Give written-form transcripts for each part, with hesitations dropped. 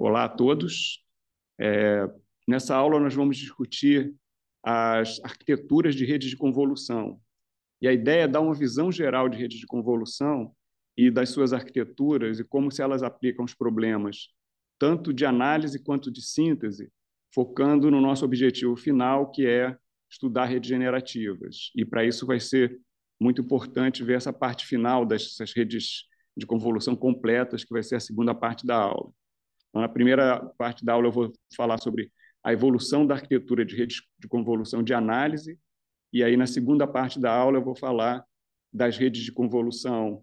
Olá a todos. Nessa aula, nós vamos discutir as arquiteturas de redes de convolução. E a ideia é dar uma visão geral de redes de convolução e das suas arquiteturas e como se elas aplicam os problemas, tanto de análise quanto de síntese, focando no nosso objetivo final, que é estudar redes generativas. E, para isso, vai ser muito importante ver essa parte final dessas redes de convolução completas, que vai ser a segunda parte da aula. Então, na primeira parte da aula, eu vou falar sobre a evolução da arquitetura de redes de convolução de análise, e aí, na segunda parte da aula, eu vou falar das redes de convolução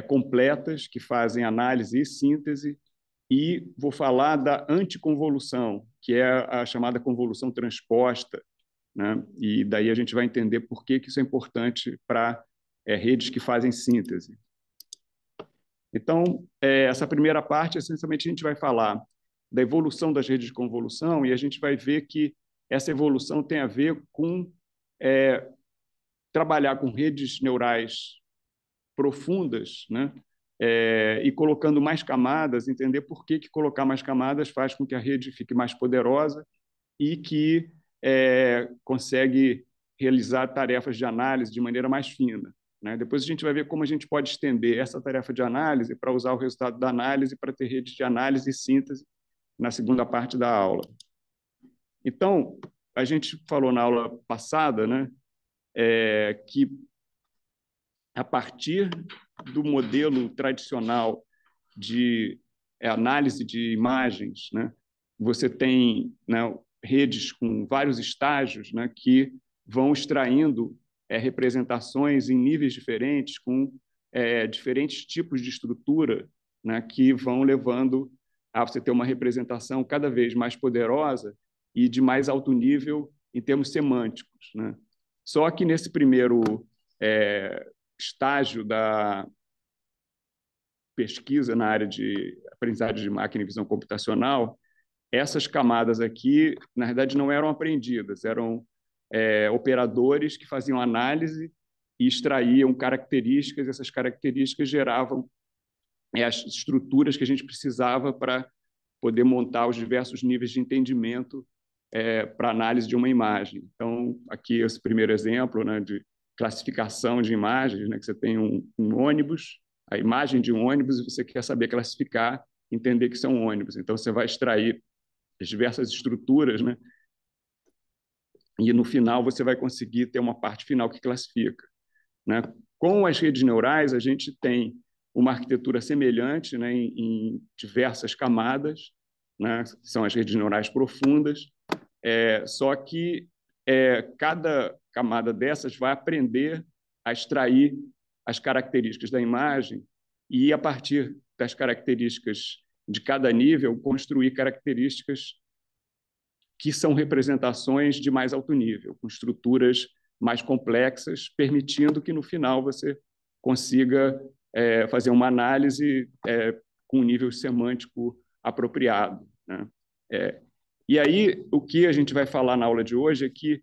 completas, que fazem análise e síntese, e vou falar da anticonvolução, que é a chamada convolução transposta, né? E daí a gente vai entender por que isso é importante para redes que fazem síntese. Então, essa primeira parte, essencialmente, a gente vai falar da evolução das redes de convolução e a gente vai ver que essa evolução tem a ver com trabalhar com redes neurais profundas, né? E colocando mais camadas, entender por que colocar mais camadas faz com que a rede fique mais poderosa e que consegue realizar tarefas de análise de maneira mais fina. Né? Depois a gente vai ver como a gente pode estender essa tarefa de análise para usar o resultado da análise para ter redes de análise e síntese na segunda parte da aula. Então, a gente falou na aula passada, né, que a partir do modelo tradicional de análise de imagens, né, você tem, né, redes com vários estágios, né, que vão extraindo representações em níveis diferentes, com diferentes tipos de estrutura, né, que vão levando a você ter uma representação cada vez mais poderosa e de mais alto nível em termos semânticos. Né? Só que nesse primeiro estágio da pesquisa na área de aprendizagem de máquina e visão computacional, essas camadas aqui, na verdade, não eram aprendidas, eram operadores que faziam análise e extraíam características, e essas características geravam as estruturas que a gente precisava para poder montar os diversos níveis de entendimento para análise de uma imagem. Então, aqui esse primeiro exemplo, né, de classificação de imagens, né, que você tem um ônibus, a imagem de um ônibus, e você quer saber classificar, entender que são ônibus. Então, você vai extrair as diversas estruturas, né, e no final você vai conseguir ter uma parte final que classifica. Né? Com as redes neurais, a gente tem uma arquitetura semelhante, né, em diversas camadas, né, são as redes neurais profundas, só que cada camada dessas vai aprender a extrair as características da imagem e, a partir das características de cada nível, construir características que são representações de mais alto nível, com estruturas mais complexas, permitindo que, no final, você consiga fazer uma análise com um nível semântico apropriado. Né? E aí, o que a gente vai falar na aula de hoje é que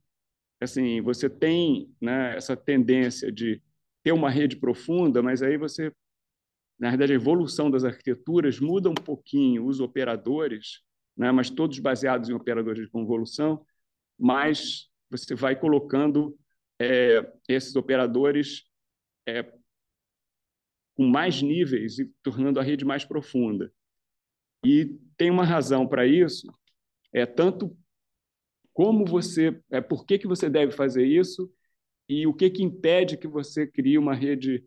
assim, você tem, né, essa tendência de ter uma rede profunda, mas aí você, na verdade, a evolução das arquiteturas muda um pouquinho os operadores, né, mas todos baseados em operadores de convolução, mas você vai colocando esses operadores com mais níveis e tornando a rede mais profunda. E tem uma razão para isso, tanto como você, por que você deve fazer isso e o que impede que você crie uma rede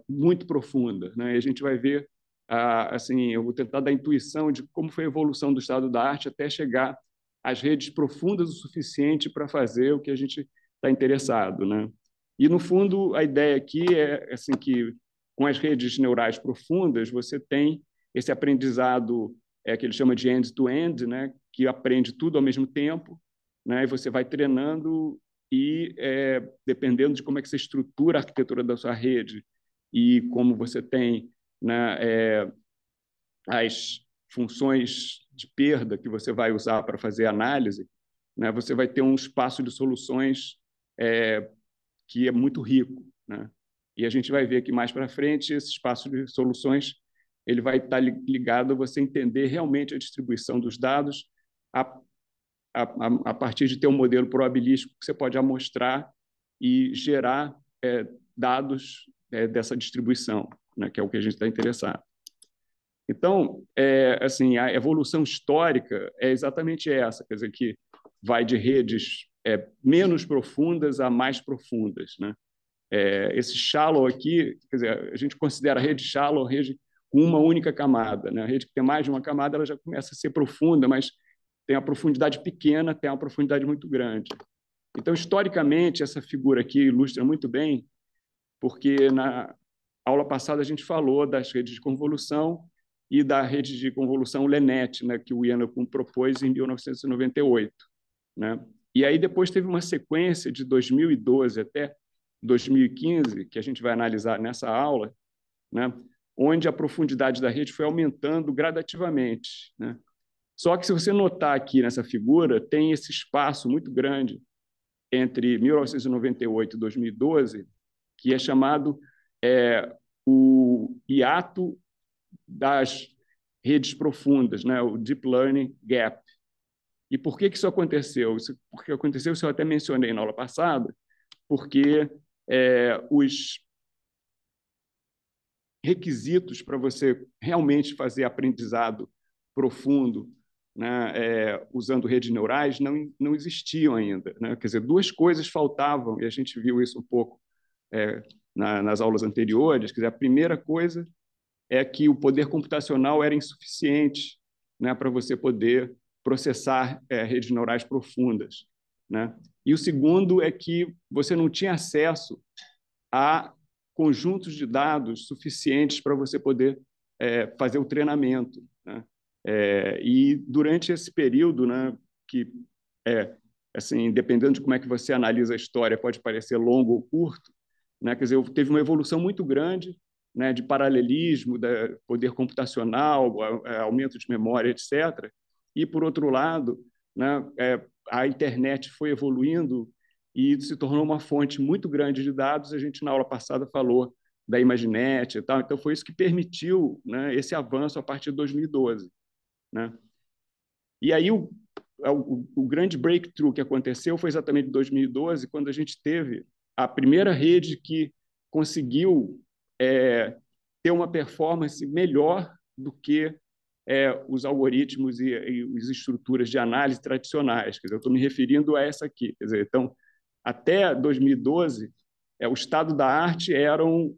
muito profunda. Né? E a gente vai ver, assim, eu vou tentar dar intuição de como foi a evolução do estado da arte até chegar às redes profundas o suficiente para fazer o que a gente está interessado. Né? E, no fundo, a ideia aqui é assim, que, com as redes neurais profundas, você tem esse aprendizado que ele chama de end-to-end, né? Que aprende tudo ao mesmo tempo, né? E você vai treinando e, dependendo de como é que você estrutura a arquitetura da sua rede e como você tem, né, as funções de perda que você vai usar para fazer análise, né, você vai ter um espaço de soluções que é muito rico. Né? E a gente vai ver que mais para frente esse espaço de soluções ele vai estar ligado a você entender realmente a distribuição dos dados a partir de ter um modelo probabilístico que você pode amostrar e gerar dados dessa distribuição, né, que é o que a gente está interessado. Então, assim, a evolução histórica é exatamente essa, quer dizer, que vai de redes menos profundas a mais profundas, né? Esse shallow aqui, quer dizer, a gente considera a rede shallow rede com uma única camada, né? A rede que tem mais de uma camada, ela já começa a ser profunda, mas tem a profundidade pequena, tem uma profundidade muito grande. Então, historicamente, essa figura aqui ilustra muito bem, porque na aula passada a gente falou das redes de convolução e da rede de convolução LeNet, né, que o Ian LeCun propôs em 1998. Né? E aí depois teve uma sequência de 2012 até 2015, que a gente vai analisar nessa aula, né, onde a profundidade da rede foi aumentando gradativamente. Né? Só que, se você notar aqui nessa figura, tem esse espaço muito grande entre 1998 e 2012, que é chamado o hiato das redes profundas, né? O Deep Learning Gap. E por que isso aconteceu? Porque aconteceu, isso eu até mencionei na aula passada, porque os requisitos para você realmente fazer aprendizado profundo, né, usando redes neurais, não existiam ainda. Né? Quer dizer, duas coisas faltavam, e a gente viu isso um pouco nas aulas anteriores. Quer dizer, a primeira coisa é que o poder computacional era insuficiente, né, para você poder processar redes neurais profundas. Né? E o segundo é que você não tinha acesso a conjuntos de dados suficientes para você poder fazer o treinamento. Né? E durante esse período, né, que, assim, dependendo de como é que você analisa a história, pode parecer longo ou curto, né? Quer dizer, teve uma evolução muito grande, né, de paralelismo, de poder computacional, aumento de memória, etc. E, por outro lado, né, a internet foi evoluindo e se tornou uma fonte muito grande de dados. A gente, na aula passada, falou da Imaginet e tal. Então, foi isso que permitiu, né, esse avanço a partir de 2012. Né? E aí, o grande breakthrough que aconteceu foi exatamente em 2012, quando a gente teve a primeira rede que conseguiu ter uma performance melhor do que os algoritmos e as estruturas de análise tradicionais. Quer dizer, eu estou me referindo a essa aqui. Quer dizer, então, até 2012, o estado da arte eram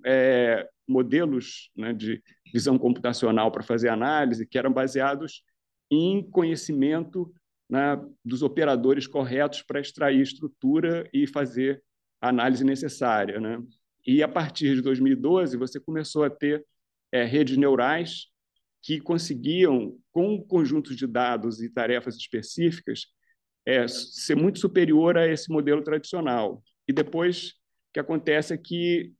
modelos, né, de visão computacional para fazer análise que eram baseados em conhecimento, né, dos operadores corretos para extrair estrutura e fazer a análise necessária. Né? E, a partir de 2012, você começou a ter redes neurais que conseguiam, com conjuntos de dados e tarefas específicas, ser muito superior a esse modelo tradicional. E depois, o que acontece é que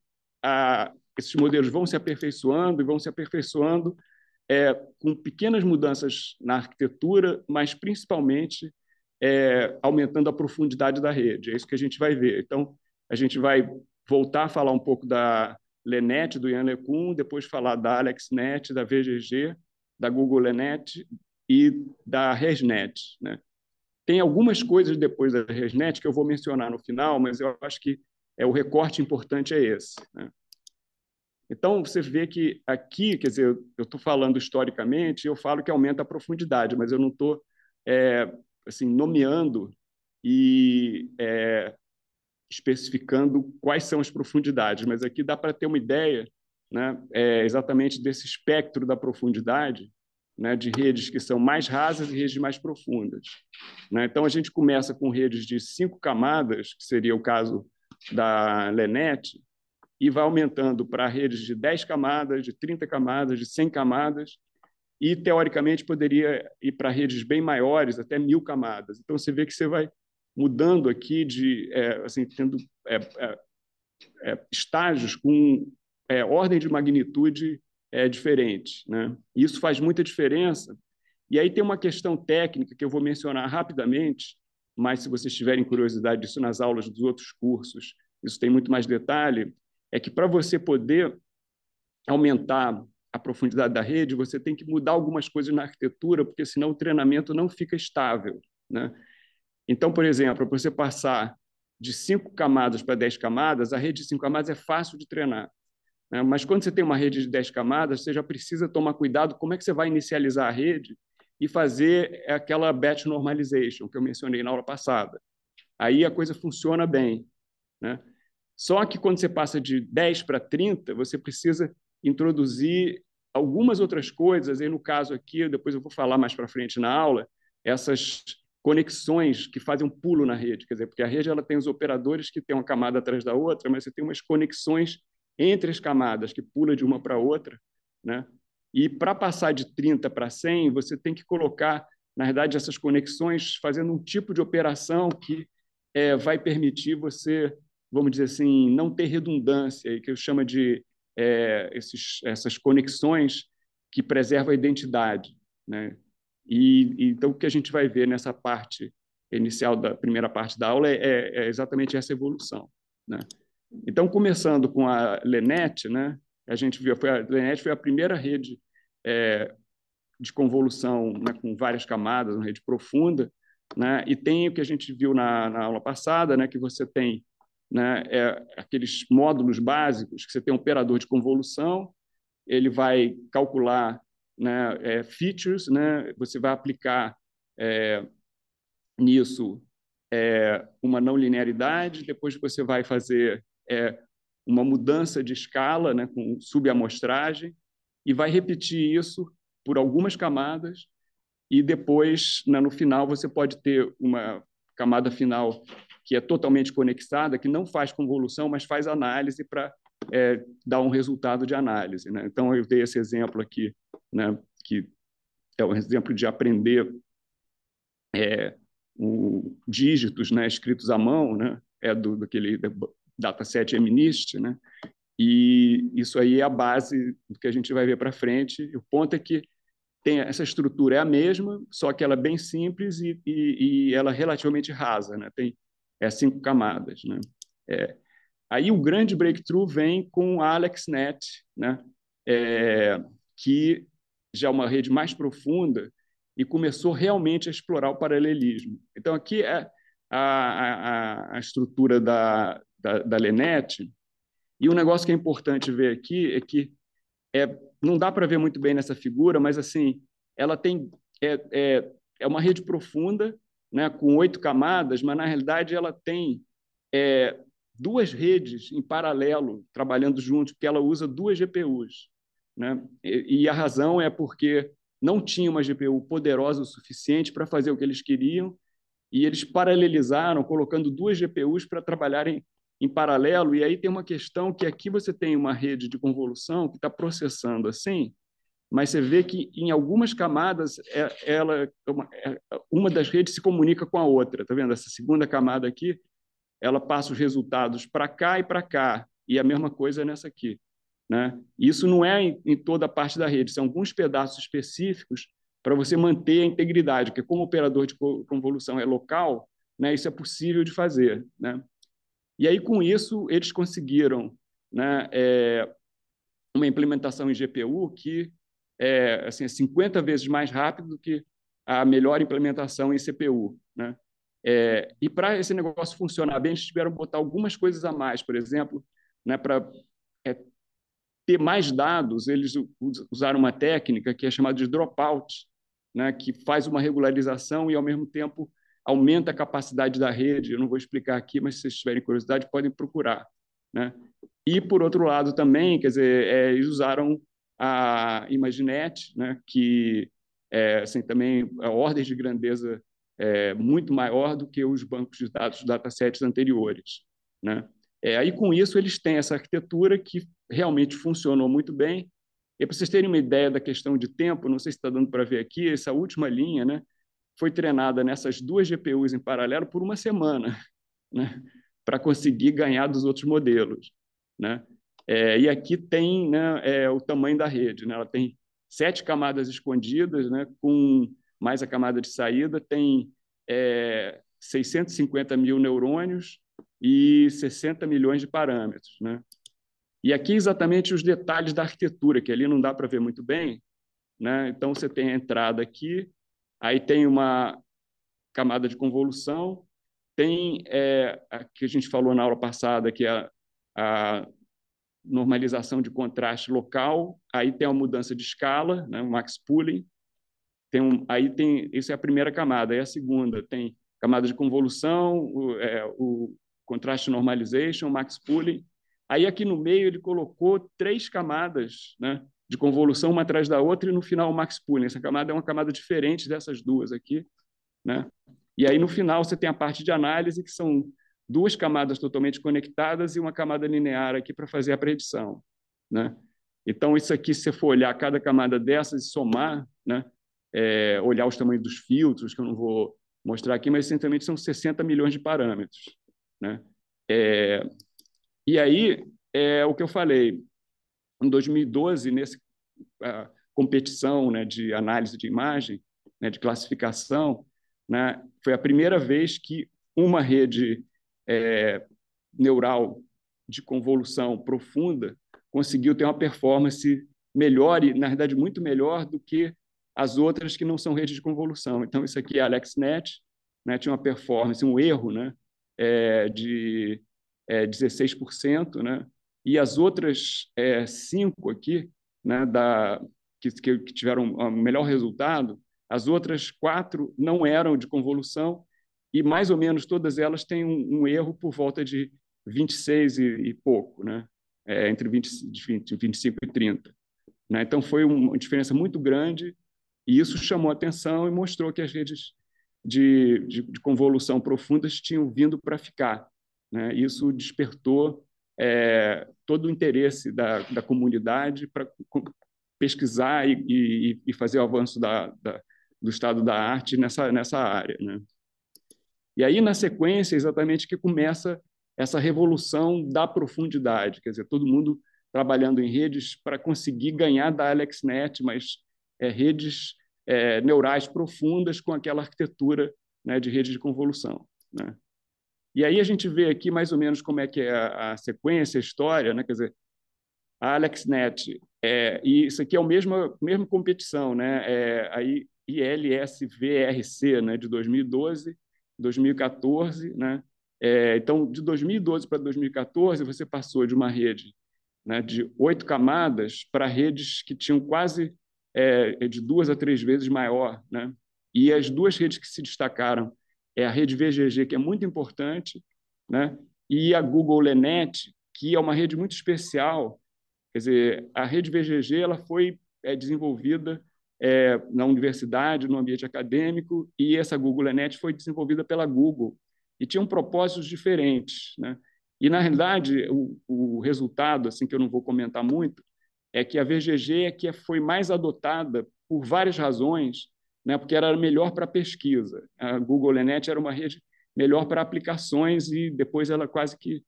esses modelos vão se aperfeiçoando e vão se aperfeiçoando com pequenas mudanças na arquitetura, mas principalmente aumentando a profundidade da rede. É isso que a gente vai ver. Então, a gente vai voltar a falar um pouco da LeNet, do Ian LeCun, depois falar da AlexNet, da VGG, da Google LeNet e da ResNet. Né? Tem algumas coisas depois da ResNet que eu vou mencionar no final, mas eu acho que o recorte importante é esse. Né? Então, você vê que aqui, quer dizer, eu estou falando historicamente, eu falo que aumenta a profundidade, mas eu não estou assim, nomeando e especificando quais são as profundidades, mas aqui dá para ter uma ideia, né, exatamente desse espectro da profundidade, né, de redes que são mais rasas e redes mais profundas. Né? Então, a gente começa com redes de 5 camadas, que seria o caso da LeNet, e vai aumentando para redes de 10 camadas, de 30 camadas, de 100 camadas, e, teoricamente, poderia ir para redes bem maiores, até 1.000 camadas. Então, você vê que você vai mudando aqui, assim, tendo estágios com ordem de magnitude diferente. Né? E isso faz muita diferença. E aí tem uma questão técnica que eu vou mencionar rapidamente, mas, se vocês tiverem curiosidade disso nas aulas dos outros cursos, isso tem muito mais detalhe, é que, para você poder aumentar a profundidade da rede, você tem que mudar algumas coisas na arquitetura, porque senão o treinamento não fica estável, né? Então, por exemplo, para você passar de 5 camadas para 10 camadas, a rede de 5 camadas é fácil de treinar, né? Mas quando você tem uma rede de 10 camadas, você já precisa tomar cuidado como é que você vai inicializar a rede e fazer aquela batch normalization que eu mencionei na aula passada. Aí a coisa funciona bem, né? Só que quando você passa de 10 para 30, você precisa introduzir algumas outras coisas, e no caso aqui, depois eu vou falar mais para frente na aula, essas conexões que fazem um pulo na rede, quer dizer, porque a rede ela tem os operadores que tem uma camada atrás da outra, mas você tem umas conexões entre as camadas que pula de uma para outra, né? E para passar de 30 para 100, você tem que colocar, na verdade, essas conexões fazendo um tipo de operação que vai permitir você, vamos dizer assim, não ter redundância, que eu chamo de essas conexões que preservam a identidade, né? Então, o que a gente vai ver nessa parte inicial da primeira parte da aula é exatamente essa evolução, né? Então, começando com a LeNet, né? A gente viu, a LeNet foi a primeira rede de convolução, né, com várias camadas, uma rede profunda, né? E tem o que a gente viu na aula passada, né, que você tem, né, aqueles módulos básicos, que você tem um operador de convolução, ele vai calcular, né, features, né, você vai aplicar nisso uma não linearidade, depois você vai fazer uma mudança de escala, né, com subamostragem, e vai repetir isso por algumas camadas, e depois, né, no final, você pode ter uma camada final que é totalmente conectada, que não faz convolução, mas faz análise para dar um resultado de análise, né? Então, eu dei esse exemplo aqui, né, que é um exemplo de aprender dígitos, né, escritos à mão, né, daquele dataset MNIST, né? E isso aí é a base do que a gente vai ver para frente. O ponto é que tem essa estrutura é a mesma, só que ela é bem simples e ela é relativamente rasa, né? Tem 5 camadas, né? Aí o grande breakthrough vem com a AlexNet, né? Que já é uma rede mais profunda e começou realmente a explorar o paralelismo. Então aqui é a estrutura da LeNet, e um negócio que é importante ver aqui é que não dá para ver muito bem nessa figura, mas assim, ela tem uma rede profunda, né, com 8 camadas, mas na realidade ela tem é, 2 redes em paralelo trabalhando juntos, porque ela usa 2 GPUs, né? E a razão é porque não tinha uma GPU poderosa o suficiente para fazer o que eles queriam, e eles paralelizaram, colocando 2 GPUs para trabalharem em paralelo. E aí tem uma questão que aqui você tem uma rede de convolução que está processando assim, mas você vê que em algumas camadas uma das redes se comunica com a outra. Tá vendo? Essa segunda camada aqui, ela passa os resultados para cá e para cá, e a mesma coisa nessa aqui, né? Isso não é em toda a parte da rede, são alguns pedaços específicos para você manter a integridade, porque como o operador de convolução é local, né, isso é possível de fazer, né? E aí, com isso, eles conseguiram, né, uma implementação em GPU que assim, é 50 vezes mais rápido do que a melhor implementação em CPU, né? E para esse negócio funcionar bem, eles tiveram que botar algumas coisas a mais, por exemplo, né, para ter mais dados, eles usaram uma técnica que é chamada de dropout, né, que faz uma regularização e, ao mesmo tempo, aumenta a capacidade da rede. Eu não vou explicar aqui, mas se vocês tiverem curiosidade, podem procurar, né? E, por outro lado, também, quer dizer, eles usaram a Imaginet, né, que assim, também a ordem de grandeza muito maior do que os bancos de dados, datasets anteriores, né? Aí, com isso, eles têm essa arquitetura que realmente funcionou muito bem. E para vocês terem uma ideia da questão de tempo, não sei se está dando para ver aqui, essa última linha, né, foi treinada nessas 2 GPUs em paralelo por uma semana, né, para conseguir ganhar dos outros modelos, né? E aqui tem, né, o tamanho da rede, né? Ela tem 7 camadas escondidas, né, com mais a camada de saída, tem 650 mil neurônios e 60 milhões de parâmetros, né? E aqui exatamente os detalhes da arquitetura, que ali não dá para ver muito bem, né? Então, você tem a entrada aqui, aí tem uma camada de convolução, tem a que a gente falou na aula passada, que é a normalização de contraste local, aí tem a mudança de escala, né? O max pooling, aí tem, isso é a primeira camada, aí a segunda tem camada de convolução, o contrast normalization, max pooling. Aí aqui no meio ele colocou 3 camadas, né, de convolução uma atrás da outra e no final o max pooling. Essa camada é uma camada diferente dessas duas aqui, né? E aí no final você tem a parte de análise, que são 2 camadas totalmente conectadas e uma camada linear aqui para fazer a predição, né? Então isso aqui, se você for olhar cada camada dessas e somar, né, olhar os tamanhos dos filtros, que eu não vou mostrar aqui, mas essencialmente são 60 milhões de parâmetros, né? E aí, o que eu falei, em 2012, nessa competição, né, de análise de imagem, né, de classificação, né, foi a primeira vez que uma rede neural de convolução profunda conseguiu ter uma performance melhor e, na verdade, muito melhor do que as outras que não são redes de convolução. Então, isso aqui é a AlexNet, né, tinha uma performance, um erro, né, de 16%, né, e as outras 5 aqui, né, que tiveram o melhor resultado, as outras 4 não eram de convolução e mais ou menos todas elas têm um erro por volta de 26 e pouco, né? Entre 25 e 30. Né? Então, foi uma diferença muito grande e isso chamou a atenção e mostrou que as redes de convolução profundas tinham vindo para ficar. Né? Isso despertou todo o interesse da comunidade para pesquisar e fazer o avanço do estado da arte nessa área. Né? E aí, na sequência, exatamente que começa essa revolução da profundidade, quer dizer, todo mundo trabalhando em redes para conseguir ganhar da AlexNet, mas redes neurais profundas com aquela arquitetura, né, de rede de convolução. Né? E aí a gente vê aqui mais ou menos como é que é a sequência, a história, né? Quer dizer, a AlexNet, e isso aqui é a mesma competição, né? A ILSVRC, né, de 2012, 2014, né? Então, de 2012 para 2014, você passou de uma rede, né, de 8 camadas para redes que tinham quase de 2 a 3 vezes maior, né? E as 2 redes que se destacaram é a rede VGG, que é muito importante, né? E a Google LeNet, que é uma rede muito especial. Quer dizer, a rede VGG ela foi desenvolvida na universidade, no ambiente acadêmico, e essa Google LeNet foi desenvolvida pela Google e tinham propósitos diferentes, né? E na realidade o resultado, assim que eu não vou comentar muito, é que a VGG foi mais adotada por várias razões, né? Porque era melhor para pesquisa. A Google LeNet era uma rede melhor para aplicações e depois ela quase que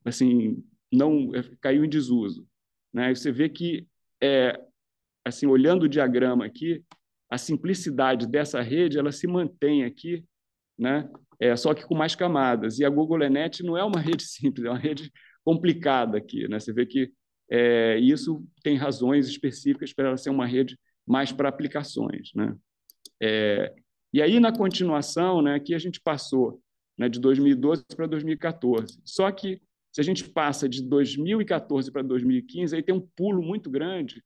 assim não caiu em desuso, né? E você vê que assim, olhando o diagrama aqui, a simplicidade dessa rede ela se mantém aqui, né? Só que com mais camadas. E a Google LeNet não é uma rede simples, é uma rede complicada aqui, né? Você vê que isso tem razões específicas para ela ser uma rede mais para aplicações, né? E aí, na continuação, né, aqui a gente passou, né, de 2012 para 2014. Só que, se a gente passa de 2014 para 2015, aí tem um pulo muito grande,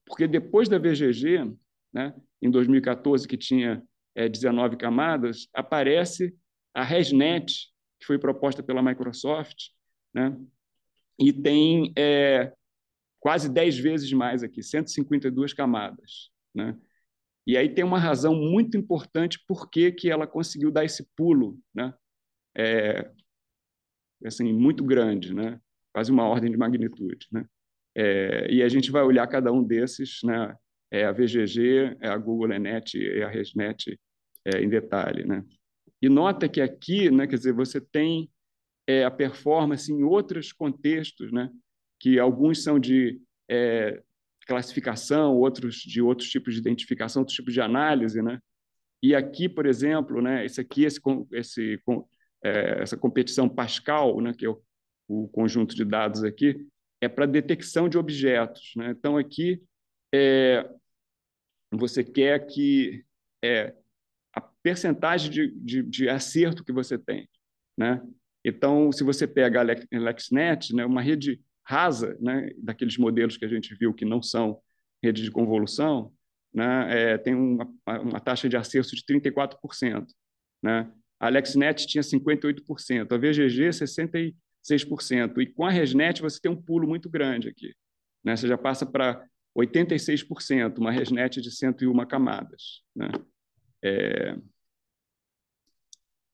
porque depois da VGG, né, em 2014, que tinha 19 camadas, aparece a ResNet, que foi proposta pela Microsoft, né, e tem quase 10 vezes mais aqui, 152 camadas. Né? E aí tem uma razão muito importante por que ela conseguiu dar esse pulo, né? Assim, muito grande, né? Quase uma ordem de magnitude. Né? E a gente vai olhar cada um desses, né? A VGG, a Google LeNet e a ResNet em detalhe. Né? E nota que aqui, né, quer dizer, você tem a performance em outros contextos, né? Que alguns são de classificação, outros de outros tipos de identificação, outros tipos de análise, né? E aqui, por exemplo, né, essa competição Pascal, né, que é o conjunto de dados aqui, é para detecção de objetos, né? Então, aqui você quer que a percentagem de acerto que você tem, né? Então, se você pega a LexNet, né, uma rede rasa, né, daqueles modelos que a gente viu que não são redes de convolução, né, tem uma taxa de acerto de 34%, né? A LexNet tinha 58%, a VGG 66%, e com a ResNet você tem um pulo muito grande aqui, né? Você já passa para 86%, uma ResNet de 101 camadas, né?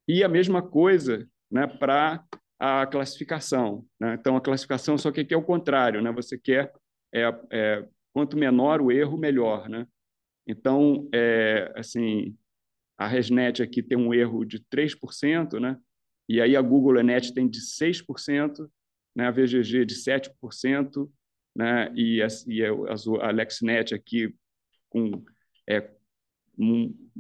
E a mesma coisa, né, para a classificação, né? Então, a classificação só que aqui é o contrário, né? Você quer quanto menor o erro, melhor, né? Então, assim, a ResNet aqui tem um erro de 3%, né? E aí a Google Enet tem de 6%, né? A VGG de 7%, né? A LexNet aqui com é,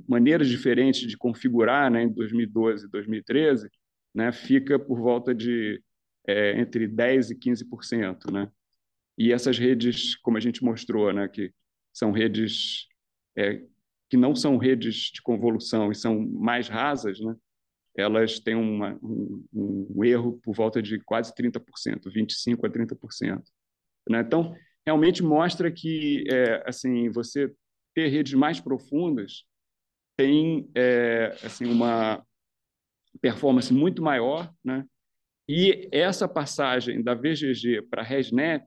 maneiras diferentes de configurar, né, em 2012 e 2013, né, fica por volta de entre 10% e 15%. Né? E essas redes, como a gente mostrou, né, que são redes que não são redes de convolução e são mais rasas, né, elas têm um erro por volta de quase 30%, 25% a 30%. Né? Então, realmente mostra que assim, você ter redes mais profundas tem assim uma performance muito maior, né? E essa passagem da VGG para a ResNet,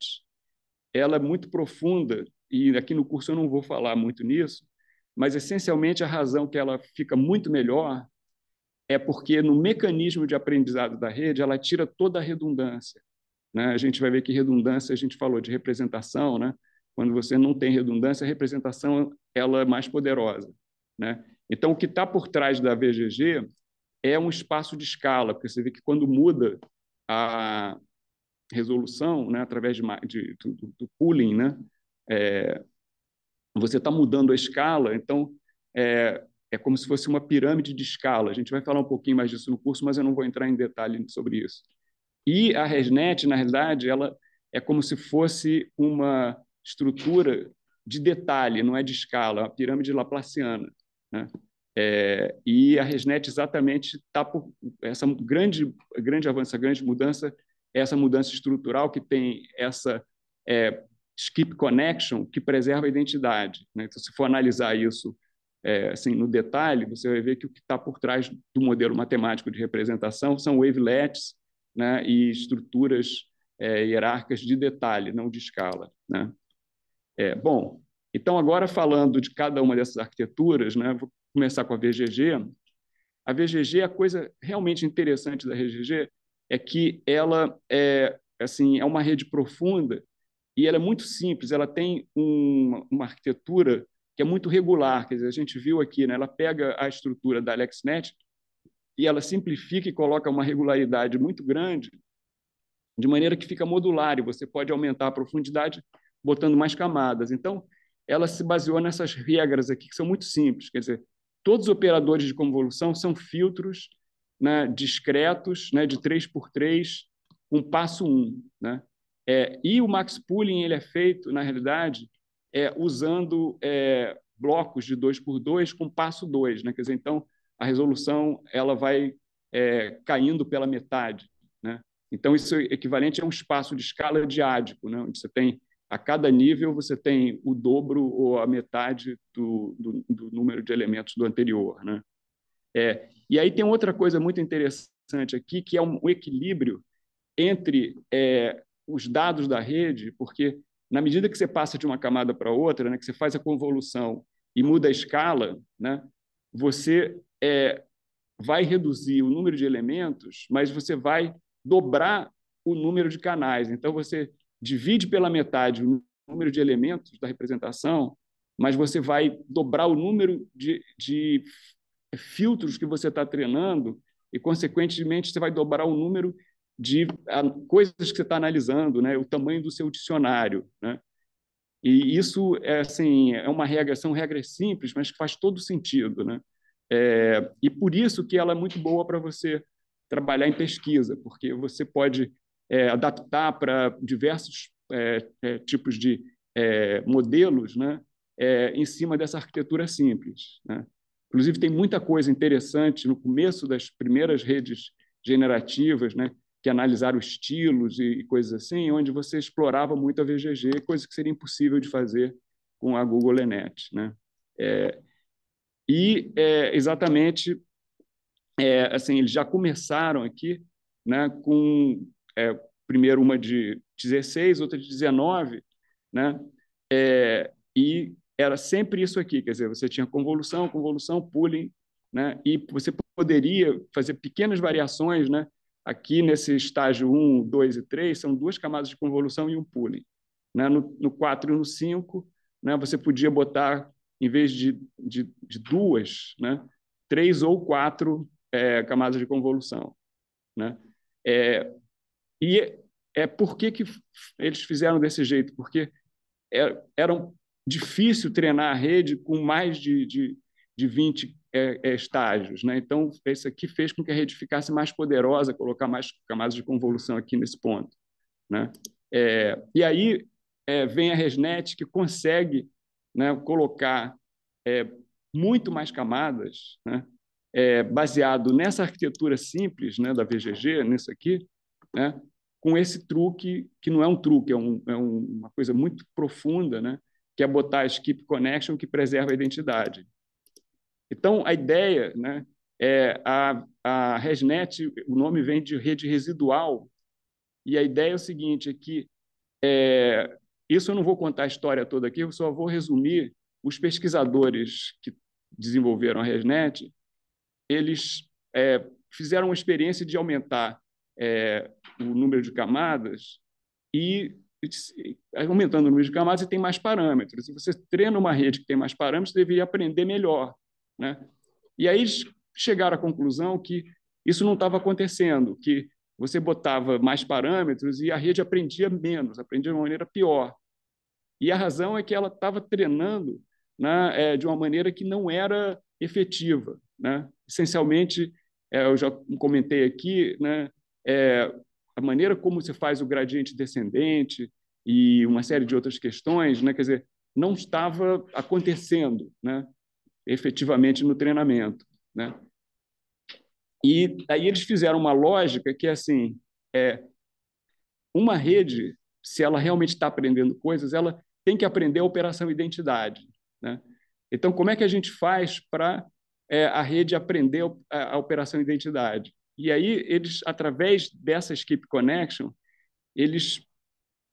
ela é muito profunda e aqui no curso eu não vou falar muito nisso, mas essencialmente a razão que ela fica muito melhor é porque no mecanismo de aprendizado da rede ela tira toda a redundância, né? A gente vai ver que redundância, a gente falou de representação, né? Quando você não tem redundância, a representação ela é mais poderosa, né? Então, o que está por trás da VGG é um espaço de escala, porque você vê que quando muda a resolução, né, através do pooling, né, você está mudando a escala, então é como se fosse uma pirâmide de escala. A gente vai falar um pouquinho mais disso no curso, mas eu não vou entrar em detalhe sobre isso. E a ResNet, na realidade, ela é como se fosse uma estrutura de detalhe, não é de escala, é uma pirâmide laplaciana, né? E a ResNet exatamente está por essa grande avanço, essa grande mudança, essa mudança estrutural que tem essa skip connection que preserva a identidade, né? Então, se for analisar isso assim, no detalhe, você vai ver que o que está por trás do modelo matemático de representação são wavelets, né, e estruturas hierárquicas de detalhe, não de escala, né? Bom, então agora falando de cada uma dessas arquiteturas, né, vou começar com a VGG. A VGG, a coisa realmente interessante da VGG é que ela assim, é uma rede profunda e ela é muito simples, ela tem uma arquitetura que é muito regular, quer dizer, a gente viu aqui, né, ela pega a estrutura da AlexNet e ela simplifica e coloca uma regularidade muito grande, de maneira que fica modular e você pode aumentar a profundidade botando mais camadas. Então, ela se baseou nessas regras aqui que são muito simples, quer dizer, todos os operadores de convolução são filtros, né, discretos, né, de 3x3, com passo 1, né? E o max pooling ele é feito, na realidade, usando blocos de 2x2 com passo 2, né? Quer dizer, então, a resolução ela vai caindo pela metade, né? Então, isso é equivalente a um espaço de escala diádico, né? Onde você tem, a cada nível, você tem o dobro ou a metade do número de elementos do anterior, né? E aí tem outra coisa muito interessante aqui, que é um equilíbrio entre os dados da rede, porque na medida que você passa de uma camada para outra, né, que você faz a convolução e muda a escala, né, você vai reduzir o número de elementos, mas você vai dobrar o número de canais. Então, você divide pela metade o número de elementos da representação, mas você vai dobrar o número de filtros que você está treinando e, consequentemente, você vai dobrar o número de coisas que você está analisando, né? O tamanho do seu dicionário, né? E isso assim, uma regra, são regras simples, mas que faz todo sentido, né? E por isso que ela é muito boa para você trabalhar em pesquisa, porque você pode adaptar para diversos tipos de modelos, né, em cima dessa arquitetura simples, né? Inclusive, tem muita coisa interessante no começo das primeiras redes generativas, né, que analisaram estilos e coisas assim, onde você explorava muito a VGG, coisa que seria impossível de fazer com a Google Enet, né? Exatamente, assim, eles já começaram aqui, né, com primeiro uma de 16, outra de 19, né? E era sempre isso aqui, quer dizer, você tinha convolução, convolução, pooling, né? E você poderia fazer pequenas variações, né? Aqui nesse estágio 1, 2 e 3, são duas camadas de convolução e um pooling, né? No 4 e no 5, né, você podia botar, em vez de duas, né, três ou quatro camadas de convolução, né? E por que eles fizeram desse jeito? Porque era difícil treinar a rede com mais de 20 estágios, né? Então, isso aqui fez com que a rede ficasse mais poderosa, colocar mais camadas de convolução aqui nesse ponto, né? E aí vem a ResNet, que consegue, né, colocar muito mais camadas, né, baseado nessa arquitetura simples, né, da VGG, nisso aqui, né, com esse truque, que não é um truque, uma coisa muito profunda, né, que é botar a skip connection, que preserva a identidade. Então, a ideia, né, a ResNet, o nome vem de rede residual, e a ideia é o seguinte, é que isso eu não vou contar a história toda aqui, eu só vou resumir. Os pesquisadores que desenvolveram a ResNet, eles fizeram uma experiência de aumentar o número de camadas e aumentando o número de camadas e tem mais parâmetros. Se você treina uma rede que tem mais parâmetros, você deveria aprender melhor, né? E aí eles chegaram à conclusão que isso não estava acontecendo, que você botava mais parâmetros e a rede aprendia menos, aprendia de uma maneira pior. E a razão é que ela estava treinando, né, de uma maneira que não era efetiva, né? Essencialmente, eu já comentei aqui, né, a maneira como você faz o gradiente descendente e uma série de outras questões, né, quer dizer, não estava acontecendo, né, efetivamente no treinamento, né? E aí eles fizeram uma lógica que é assim, uma rede, se ela realmente está aprendendo coisas, ela tem que aprender a operação identidade, né? Então, como é que a gente faz para a rede aprender a operação identidade? E aí, eles, através dessa skip connection, eles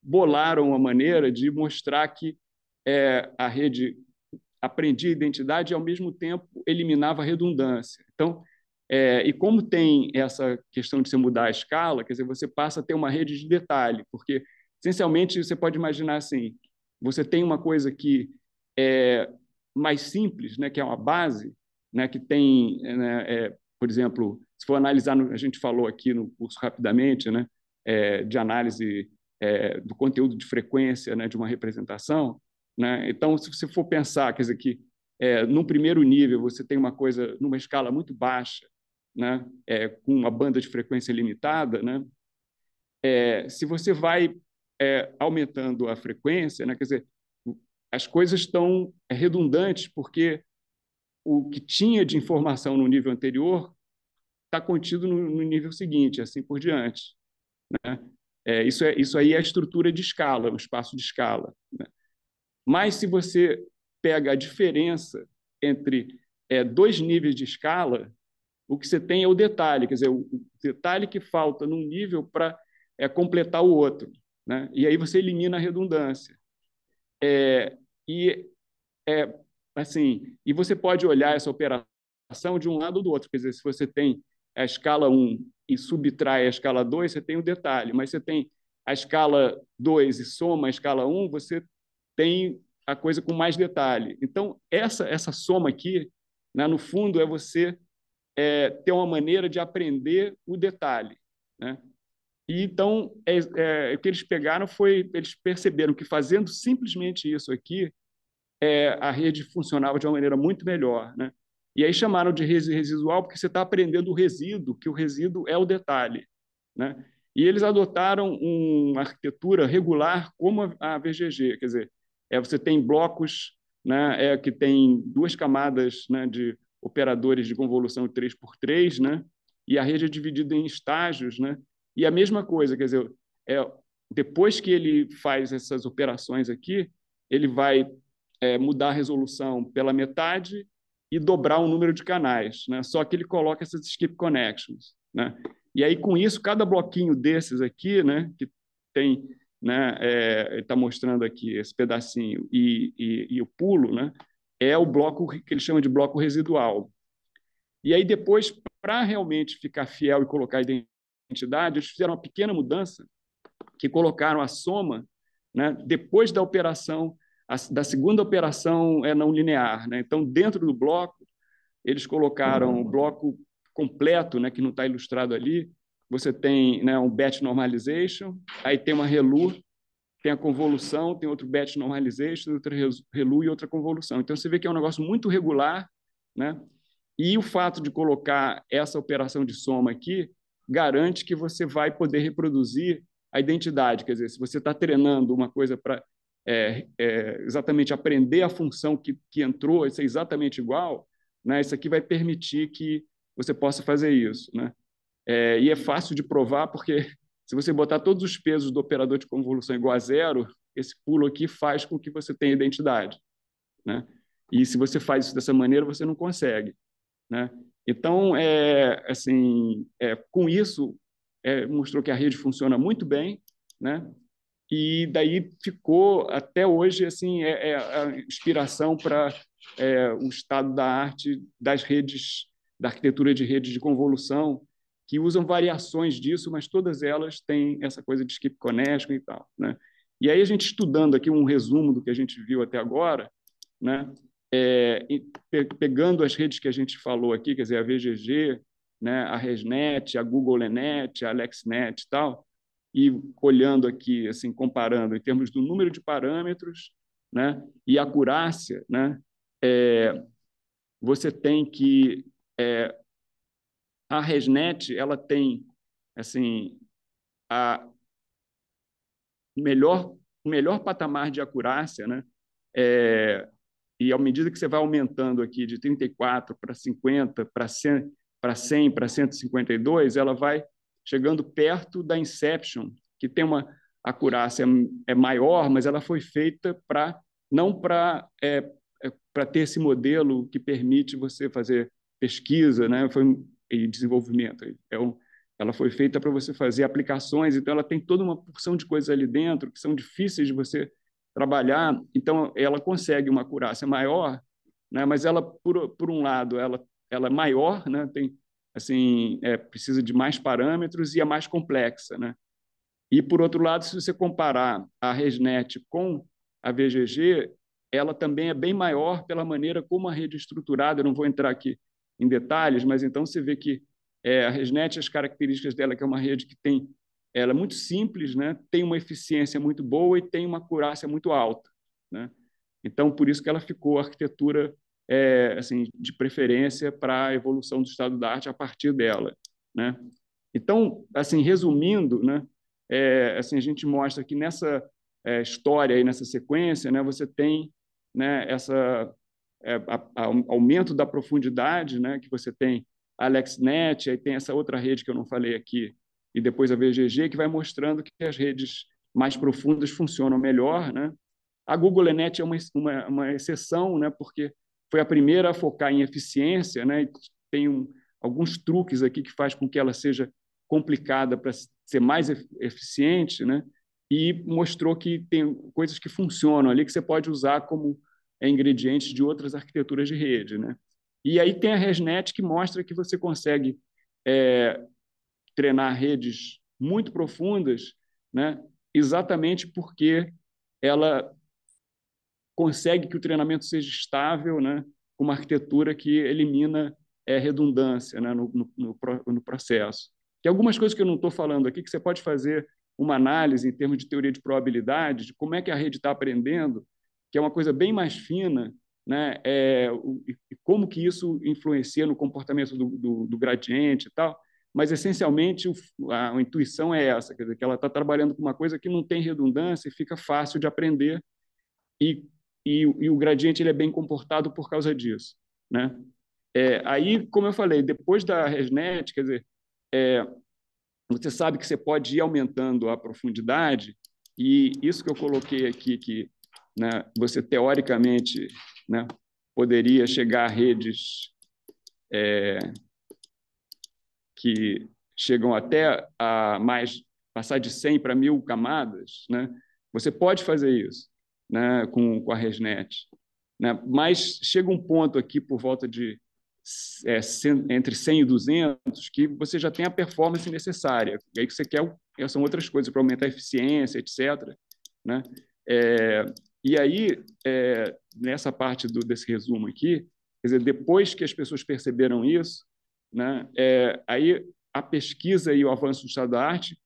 bolaram uma maneira de mostrar que a rede aprendia identidade e, ao mesmo tempo, eliminava a redundância. Então, e como tem essa questão de você mudar a escala, quer dizer, você passa a ter uma rede de detalhe, porque, essencialmente, você pode imaginar assim, você tem uma coisa que é mais simples, né, que é uma base, né, que tem, né, por exemplo, se for analisar, a gente falou aqui no curso rapidamente, né, de análise do conteúdo de frequência, né, de uma representação, né? Então, se você for pensar, quer dizer, que num primeiro nível você tem uma coisa numa escala muito baixa, né, com uma banda de frequência limitada, né, se você vai aumentando a frequência, né, quer dizer, as coisas estão redundantes, porque o que tinha de informação no nível anterior está contido no nível seguinte, assim por diante, né? Isso aí é a estrutura de escala, o espaço de escala, né? Mas se você pega a diferença entre dois níveis de escala, o que você tem é o detalhe, quer dizer, o detalhe que falta num nível para completar o outro, né? E aí você elimina a redundância. E assim, e você pode olhar essa operação de um lado ou do outro, quer dizer, se você tem a escala 1 e subtrai a escala 2, você tem o detalhe, mas você tem a escala 2 e soma a escala 1, você tem a coisa com mais detalhe. Então, essa soma aqui, né, no fundo, é você ter uma maneira de aprender o detalhe, né? E então, o que eles pegaram foi, eles perceberam que fazendo simplesmente isso aqui, a rede funcionava de uma maneira muito melhor, né? E aí chamaram de rede residual porque você está aprendendo o resíduo, que o resíduo é o detalhe, né? E eles adotaram uma arquitetura regular como a VGG, quer dizer, você tem blocos, né, que tem duas camadas, né, de operadores de convolução 3x3, né, e a rede é dividida em estágios, né, e a mesma coisa, quer dizer, é, depois que ele faz essas operações aqui, ele vai mudar a resolução pela metade e dobrar o número de canais, né? Só que ele coloca essas skip connections, né? E aí com isso cada bloquinho desses aqui, né, que tem, né, está mostrando aqui esse pedacinho e o pulo, né, é o bloco que ele chama de bloco residual. E aí depois, para realmente ficar fiel e colocar a identidade, eles fizeram uma pequena mudança que colocaram a soma, né, depois da operação, da segunda operação não linear, né? Então, dentro do bloco, eles colocaram o bloco completo, né, que não está ilustrado ali. Você tem, né, um batch normalization, aí tem uma ReLU, tem a convolução, tem outro batch normalization, outra ReLU e outra convolução. Então, você vê que é um negócio muito regular, né? E o fato de colocar essa operação de soma aqui garante que você vai poder reproduzir a identidade. Quer dizer, se você está treinando uma coisa para exatamente aprender a função que entrou, isso é exatamente igual, né? Isso aqui vai permitir que você possa fazer isso, né? E é fácil de provar porque se você botar todos os pesos do operador de convolução igual a zero, esse pulo aqui faz com que você tenha identidade, né? E se você faz isso dessa maneira, você não consegue, né? Então, assim, com isso, mostrou que a rede funciona muito bem, né? E daí ficou, até hoje, assim, a inspiração para o estado da arte das redes, da arquitetura de redes de convolução, que usam variações disso, mas todas elas têm essa coisa de skip connection e tal, né? E aí a gente estudando aqui um resumo do que a gente viu até agora, né? Pegando as redes que a gente falou aqui, quer dizer, a VGG, né, a ResNet, a GoogleNet, a AlexNet e tal, e olhando aqui, assim, comparando em termos do número de parâmetros, né, e acurácia, né, você tem que a ResNet ela tem assim a melhor o melhor patamar de acurácia, né, e à medida que você vai aumentando aqui de 34 para 50, para 100, para 152, ela vai chegando perto da Inception, que tem uma acurácia maior, mas ela foi feita para não para ter esse modelo que permite você fazer pesquisa, né? E desenvolvimento. Ela foi feita para você fazer aplicações, então ela tem toda uma porção de coisas ali dentro que são difíceis de você trabalhar, então ela consegue uma acurácia maior, né? Mas ela, por um lado, ela é maior, né? Tem assim, precisa de mais parâmetros e é mais complexa, né? E por outro lado, se você comparar a ResNet com a VGG, ela também é bem maior pela maneira como a rede é estruturada. Eu não vou entrar aqui em detalhes, mas então você vê que a ResNet, as características dela, que é uma rede que tem, ela é muito simples, né? Tem uma eficiência muito boa e tem uma acurácia muito alta, né? Então, por isso que ela ficou a arquitetura assim, de preferência para a evolução do estado da arte a partir dela, né? Então, assim, resumindo, né? Assim, a gente mostra que nessa história e nessa sequência, né? Você tem, né? Aumento da profundidade, né? Que você tem a AlexNet, aí tem essa outra rede que eu não falei aqui, e depois a VGG, que vai mostrando que as redes mais profundas funcionam melhor, né? A GoogleNet é uma exceção, né? Porque foi a primeira a focar em eficiência, né? E tem alguns truques aqui que faz com que ela seja complicada para ser mais eficiente, né? E mostrou que tem coisas que funcionam ali que você pode usar como ingredientes de outras arquiteturas de rede, né? E aí tem a ResNet que mostra que você consegue treinar redes muito profundas, né? Exatamente porque ela consegue que o treinamento seja estável, né? Com uma arquitetura que elimina redundância, né? No processo. Tem algumas coisas que eu não estou falando aqui que você pode fazer uma análise em termos de teoria de probabilidade, de como é que a rede está aprendendo, que é uma coisa bem mais fina, né? E como que isso influencia no comportamento do gradiente e tal. mas, essencialmente, a intuição é essa, quer dizer, que ela está trabalhando com uma coisa que não tem redundância e fica fácil de aprender, e, e o gradiente ele é bem comportado por causa disso, né? Aí, como eu falei, depois da ResNet, quer dizer, você sabe que você pode ir aumentando a profundidade, e isso que eu coloquei aqui, que, né, você teoricamente, né, poderia chegar a redes que chegam até a passar de 100 para 1.000 camadas, né? Você pode fazer isso, né, com a ResNet, né? Mas chega um ponto aqui por volta de entre 100 e 200 que você já tem a performance necessária. E aí que você quer são outras coisas para aumentar a eficiência, etc., né? E aí, nessa parte desse resumo aqui, quer dizer, depois que as pessoas perceberam isso, né, aí a pesquisa e o avanço do estado da arte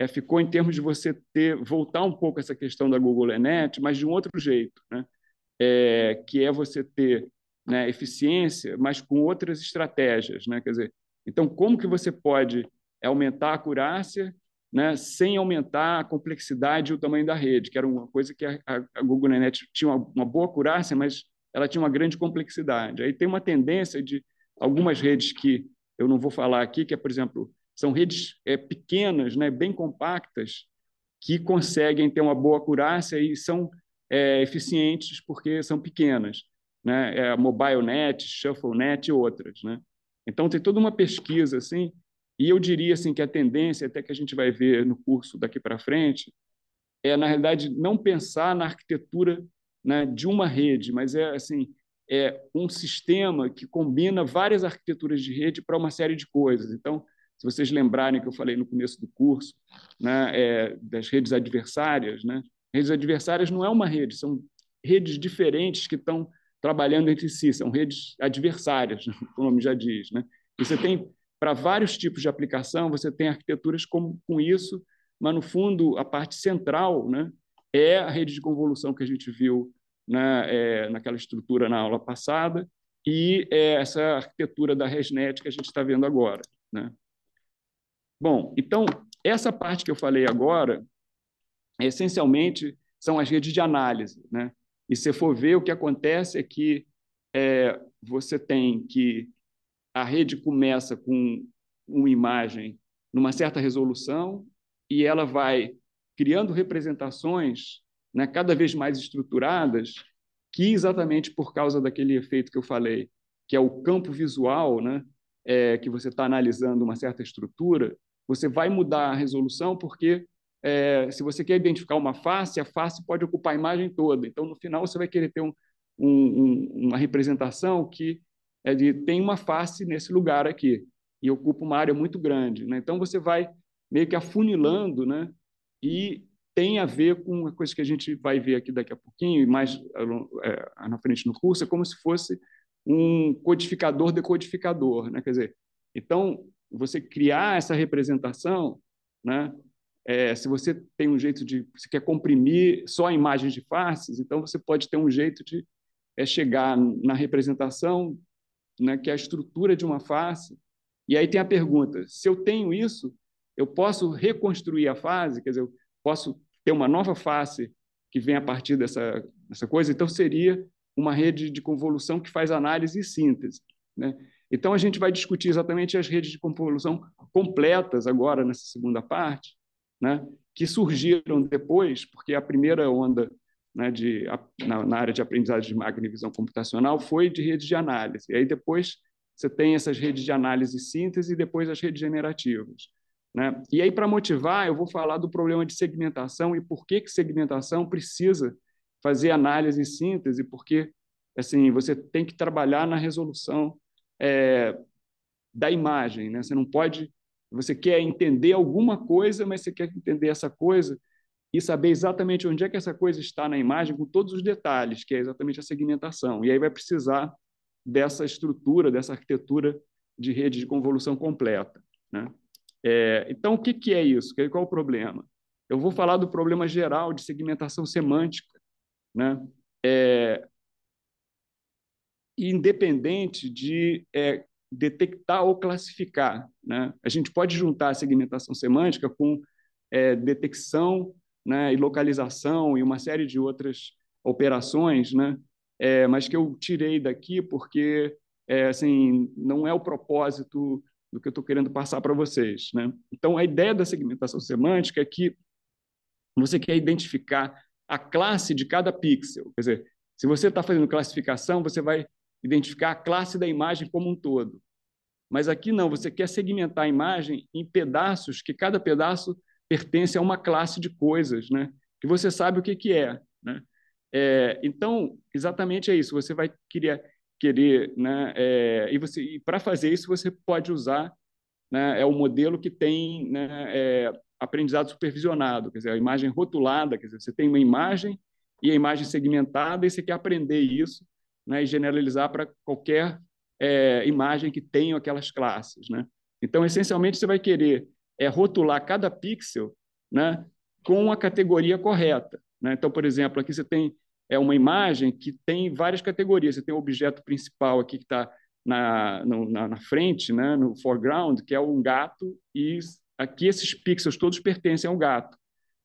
ficou em termos de você voltar um pouco essa questão da Google Enet, mas de um outro jeito, né? Que é você ter, né, eficiência, mas com outras estratégias, né? Quer dizer, então, como que você pode aumentar a acurácia, né, sem aumentar a complexidade e o tamanho da rede, que era uma coisa que a Google Enet tinha uma boa acurácia, mas ela tinha uma grande complexidade. Aí tem uma tendência de algumas redes que eu não vou falar aqui, que por exemplo, são redes pequenas, né, bem compactas, que conseguem ter uma boa acurácia e são eficientes porque são pequenas, né? A MobileNet, ShuffleNet e outras, né? Então tem toda uma pesquisa assim, e eu diria assim que a tendência, até que a gente vai ver no curso daqui para frente, na realidade não pensar na arquitetura, né, de uma rede, mas assim um sistema que combina várias arquiteturas de rede para uma série de coisas. Então, se vocês lembrarem que eu falei no começo do curso, né, das redes adversárias, né? Redes adversárias não é uma rede, são redes diferentes que estão trabalhando entre si, são redes adversárias, como o nome já diz, né? E você tem, para vários tipos de aplicação, você tem arquiteturas com isso, mas, no fundo, a parte central, né, é a rede de convolução que a gente viu, né, naquela estrutura na aula passada, e essa arquitetura da ResNet que a gente está vendo agora, né? Bom, então, essa parte que eu falei agora, essencialmente, são as redes de análise, né? E se for ver, o que acontece é que você tem que a rede começa com uma imagem numa certa resolução e ela vai criando representações, né, cada vez mais estruturadas, que exatamente por causa daquele efeito que eu falei, que é o campo visual, né, que você está analisando uma certa estrutura, você vai mudar a resolução porque se você quer identificar uma face, a face pode ocupar a imagem toda. Então, no final, você vai querer ter uma representação que tem uma face nesse lugar aqui e ocupa uma área muito grande, né? Então, você vai meio que afunilando, né? E tem a ver com uma coisa que a gente vai ver aqui daqui a pouquinho, e mais na frente no curso, é como se fosse um codificador-decodificador, né? Quer dizer, então, você criar essa representação, né? Se você tem um jeito de... Você quer comprimir só imagens de faces, então você pode ter um jeito de chegar na representação, né, que é a estrutura de uma face. E aí tem a pergunta: se eu tenho isso, eu posso reconstruir a face? Quer dizer, eu posso ter uma nova face que vem a partir dessa coisa? Então, seria uma rede de convolução que faz análise e síntese, né? Então, a gente vai discutir exatamente as redes de convolução completas agora, nessa segunda parte, né, que surgiram depois, porque a primeira onda, né, na área de aprendizagem de máquina e visão computacional foi de redes de análise. E aí depois você tem essas redes de análise e síntese e depois as redes generativas, né? E aí, para motivar, eu vou falar do problema de segmentação e por que segmentação precisa fazer análise e síntese, porque assim, você tem que trabalhar na resolução da imagem, né? Você não pode... Você quer entender alguma coisa, mas você quer entender essa coisa e saber exatamente onde é que essa coisa está na imagem, com todos os detalhes, que é exatamente a segmentação. E aí vai precisar dessa estrutura, dessa arquitetura de rede de convolução completa, né? Então, o que é isso? Qual é o problema? Eu vou falar do problema geral de segmentação semântica, né? Independente detectar ou classificar, né? A gente pode juntar a segmentação semântica com detecção, né, e localização e uma série de outras operações, né? Mas que eu tirei daqui porque assim, não é o propósito do que eu estou querendo passar para vocês, né? Então, a ideia da segmentação semântica é que você quer identificar a classe de cada pixel. Quer dizer, se você está fazendo classificação, você vai identificar a classe da imagem como um todo. Mas aqui não, você quer segmentar a imagem em pedaços, que cada pedaço pertence a uma classe de coisas, né? Que você sabe o que é, né? Então, exatamente é isso. Você vai querer, né? E para fazer isso, você pode usar, né, o modelo que tem, né, aprendizado supervisionado, quer dizer, a imagem rotulada, quer dizer, você tem uma imagem e a imagem segmentada e você quer aprender isso, né, e generalizar para qualquer imagem que tenha aquelas classes, né? Então, essencialmente, você vai querer rotular cada pixel, né, com a categoria correta, né? Então, por exemplo, aqui você tem uma imagem que tem várias categorias. Você tem o objeto principal aqui que está na frente, né, no foreground, que é um gato, e aqui esses pixels todos pertencem ao gato.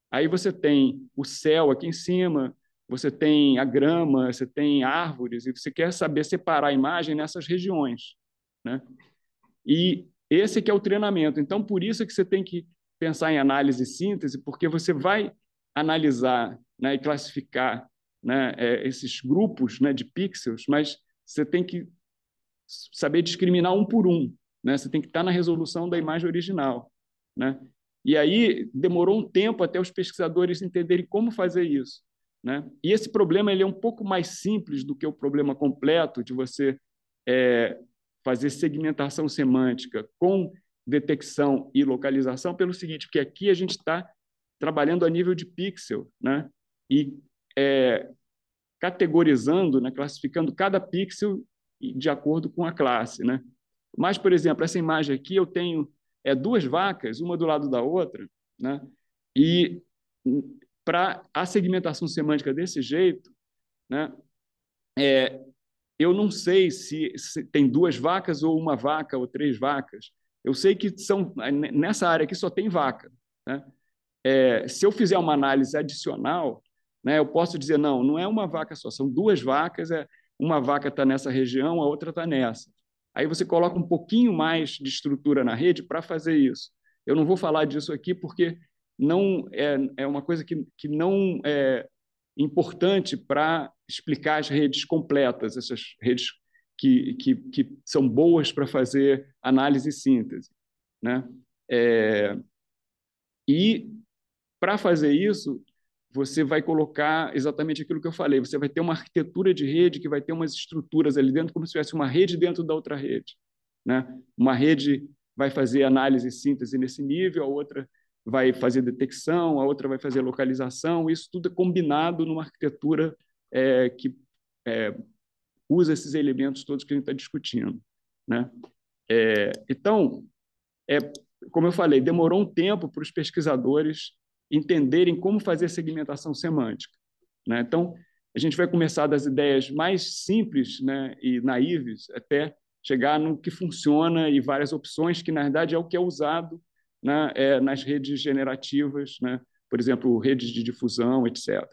Aí você tem o céu aqui em cima, você tem a grama, você tem árvores, e você quer saber separar a imagem nessas regiões, né? E esse que é o treinamento. Então, por isso que você tem que pensar em análise e síntese, porque você vai analisar, né, e classificar, né, esses grupos, né, de pixels, mas você tem que saber discriminar um por um, né? Você tem que estar na resolução da imagem original, né? E aí demorou um tempo até os pesquisadores entenderem como fazer isso, né? E esse problema ele é um pouco mais simples do que o problema completo de você fazer segmentação semântica com detecção e localização, pelo seguinte, porque aqui a gente está trabalhando a nível de pixel, né? E categorizando, né, classificando cada pixel de acordo com a classe, né? Mas, por exemplo, essa imagem aqui eu tenho duas vacas, uma do lado da outra, né? E para a segmentação semântica desse jeito, né, eu não sei se tem duas vacas ou uma vaca ou três vacas. Eu sei que nessa área aqui só tem vaca, né? Se eu fizer uma análise adicional, né, eu posso dizer, não é uma vaca só, são duas vacas, uma vaca está nessa região, a outra está nessa. Aí você coloca um pouquinho mais de estrutura na rede para fazer isso. Eu não vou falar disso aqui porque não é uma coisa que não é importante para explicar as redes completas, essas redes que são boas para fazer análise e síntese, né? E para fazer isso, você vai colocar exatamente aquilo que eu falei. Você vai ter uma arquitetura de rede que vai ter umas estruturas ali dentro, como se tivesse uma rede dentro da outra rede, né? Uma rede vai fazer análise e síntese nesse nível, a outra vai fazer detecção, a outra vai fazer localização. Isso tudo é combinado numa arquitetura que usa esses elementos todos que a gente está discutindo, né? Então, é, como eu falei, demorou um tempo para os pesquisadores entenderem como fazer segmentação semântica, né? Então, a gente vai começar das ideias mais simples, né, e naíves até chegar no que funciona e várias opções, que, na verdade, é o que é usado, né, nas redes generativas, né? Por exemplo, redes de difusão, etc.,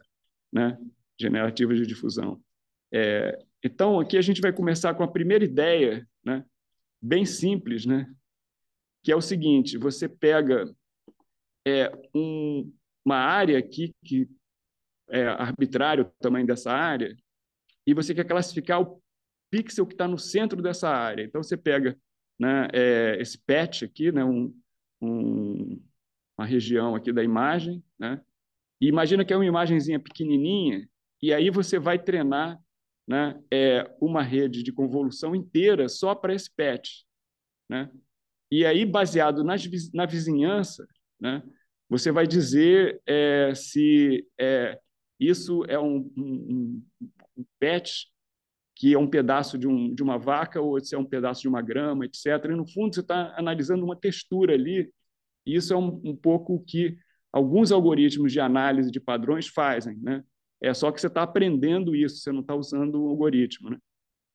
né? Generativas de difusão. Então, aqui a gente vai começar com a primeira ideia, né, bem simples, né, que é o seguinte: você pega uma área aqui, que é arbitrário o tamanho dessa área, e você quer classificar o pixel que está no centro dessa área. Então, você pega, né, esse patch aqui, né, um, uma região aqui da imagem, né, e imagina que é uma imagenzinha pequenininha, e aí você vai treinar, né, uma rede de convolução inteira só para esse patch, né? E aí, baseado na vizinhança, né, você vai dizer se isso é um patch que é um pedaço de uma vaca ou se é um pedaço de uma grama, etc. E, no fundo, você está analisando uma textura ali, e isso é um pouco o que alguns algoritmos de análise de padrões fazem, né? É só que você está aprendendo isso, você não está usando o algoritmo, né?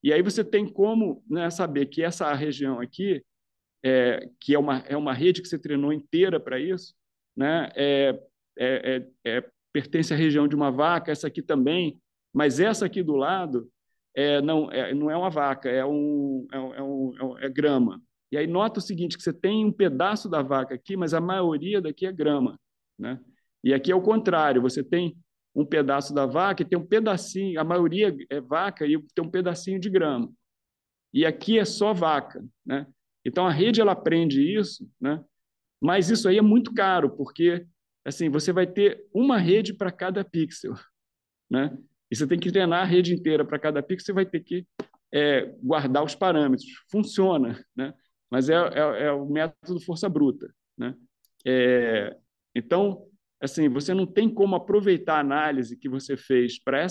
E aí você tem como, né, saber que essa região aqui, que é uma rede que você treinou inteira para isso, né, pertence à região de uma vaca, essa aqui também, mas essa aqui do lado não é uma vaca, é grama. E aí nota o seguinte, que você tem um pedaço da vaca aqui, mas a maioria daqui é grama, né? E aqui é o contrário, você tem um pedaço da vaca e tem um pedacinho, a maioria é vaca e tem um pedacinho de grama. E aqui é só vaca, né? Então a rede ela aprende isso, né? Mas isso aí é muito caro, porque assim, você vai ter uma rede para cada pixel, né? E você tem que treinar a rede inteira para cada pixel, você vai ter que guardar os parâmetros. Funciona, né? Mas é o método força bruta, né? Então, assim, você não tem como aproveitar a análise que você fez para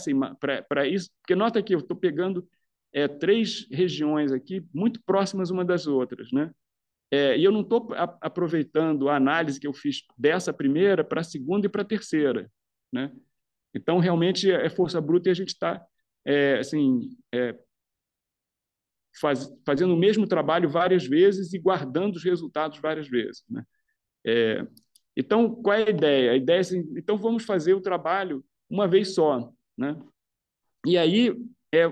isso, porque nota que eu estou pegando três regiões aqui muito próximas uma das outras, né? E eu não estou aproveitando a análise que eu fiz dessa primeira para a segunda e para a terceira, né? Então, realmente, é força bruta e a gente está assim, fazendo o mesmo trabalho várias vezes e guardando os resultados várias vezes, né? Então, qual é a ideia? A ideia é assim, então vamos fazer o trabalho uma vez só, né? E aí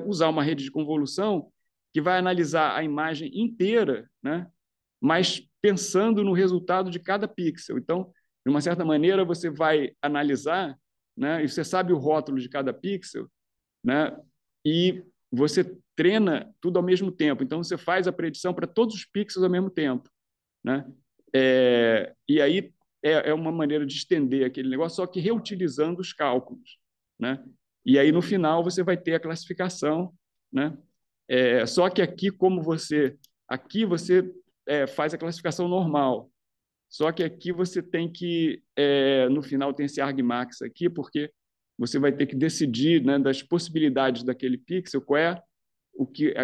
usar uma rede de convolução que vai analisar a imagem inteira, né? Mas pensando no resultado de cada pixel. Então, de uma certa maneira, você vai analisar, né? E você sabe o rótulo de cada pixel, né? E você treina tudo ao mesmo tempo. Então, você faz a predição para todos os pixels ao mesmo tempo, né? E aí é uma maneira de estender aquele negócio, só que reutilizando os cálculos, né? E aí, no final, você vai ter a classificação, né? Só que aqui você faz a classificação normal, só que aqui você tem que, no final, tem esse argmax aqui, porque você vai ter que decidir, né, das possibilidades daquele pixel, qual é o que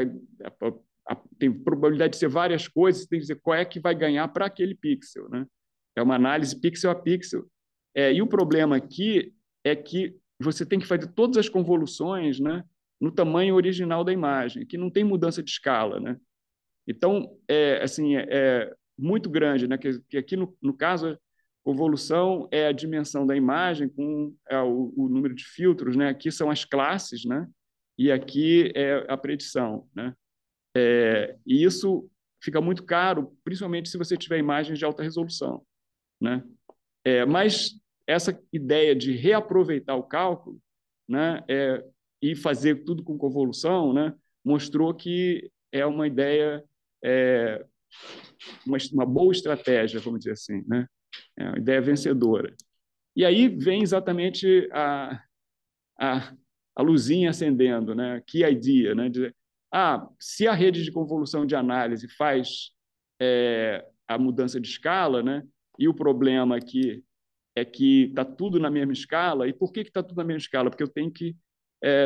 tem probabilidade de ser várias coisas, você tem que dizer qual é que vai ganhar para aquele pixel, né? É uma análise pixel a pixel. E o problema aqui é que você tem que fazer todas as convoluções, né, no tamanho original da imagem, que não tem mudança de escala, né? Então, assim, muito grande, né? Que aqui, no caso, a convolução é a dimensão da imagem com o número de filtros, né? Aqui são as classes, né? E aqui é a predição, né? E isso fica muito caro, principalmente se você tiver imagens de alta resolução, né? Mas essa ideia de reaproveitar o cálculo, né? E fazer tudo com convolução, né? Mostrou que é uma ideia, é, uma boa estratégia, vamos dizer assim, né? É uma ideia vencedora. E aí vem exatamente a, a luzinha acendendo, né? Que idea, né? Dizer, se a rede de convolução de análise faz a mudança de escala, né? E o problema aqui é que está tudo na mesma escala. E por que está tudo na mesma escala? Porque eu tenho que,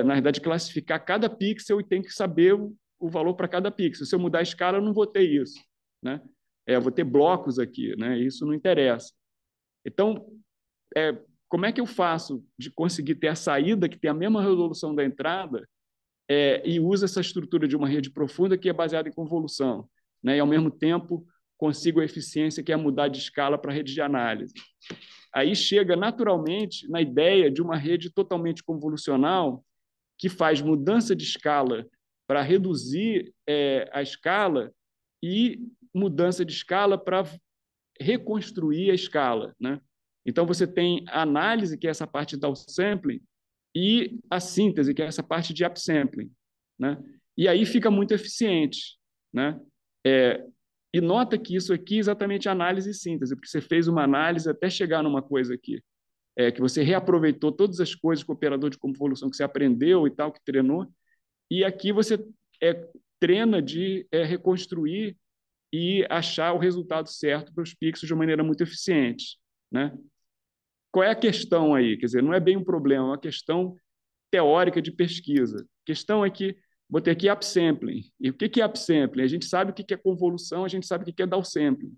na verdade, classificar cada pixel e tenho que saber o valor para cada pixel. Se eu mudar a escala, eu não vou ter isso, né? Eu vou ter blocos aqui, né? Isso não interessa. Então, como é que eu faço de conseguir ter a saída que tem a mesma resolução da entrada e usa essa estrutura de uma rede profunda que é baseada em convolução, né? E, ao mesmo tempo, consigo a eficiência que é mudar de escala para a rede de análise. Aí chega naturalmente na ideia de uma rede totalmente convolucional que faz mudança de escala para reduzir a escala e mudança de escala para reconstruir a escala, né? Então, você tem a análise, que é essa parte de downsampling, e a síntese, que é essa parte de upsampling, né? E aí fica muito eficiente, né? E nota que isso aqui é exatamente análise e síntese, porque você fez uma análise até chegar numa coisa aqui, que você reaproveitou todas as coisas com o operador de convolução que você aprendeu e tal, que treinou, e aqui você treina de reconstruir e achar o resultado certo para os pixels de uma maneira muito eficiente, né? Qual é a questão aí? Quer dizer, não é bem um problema, é uma questão teórica de pesquisa. A questão é que vou ter aqui upsampling. E o que é upsampling? A gente sabe o que é convolução, a gente sabe o que é downsampling,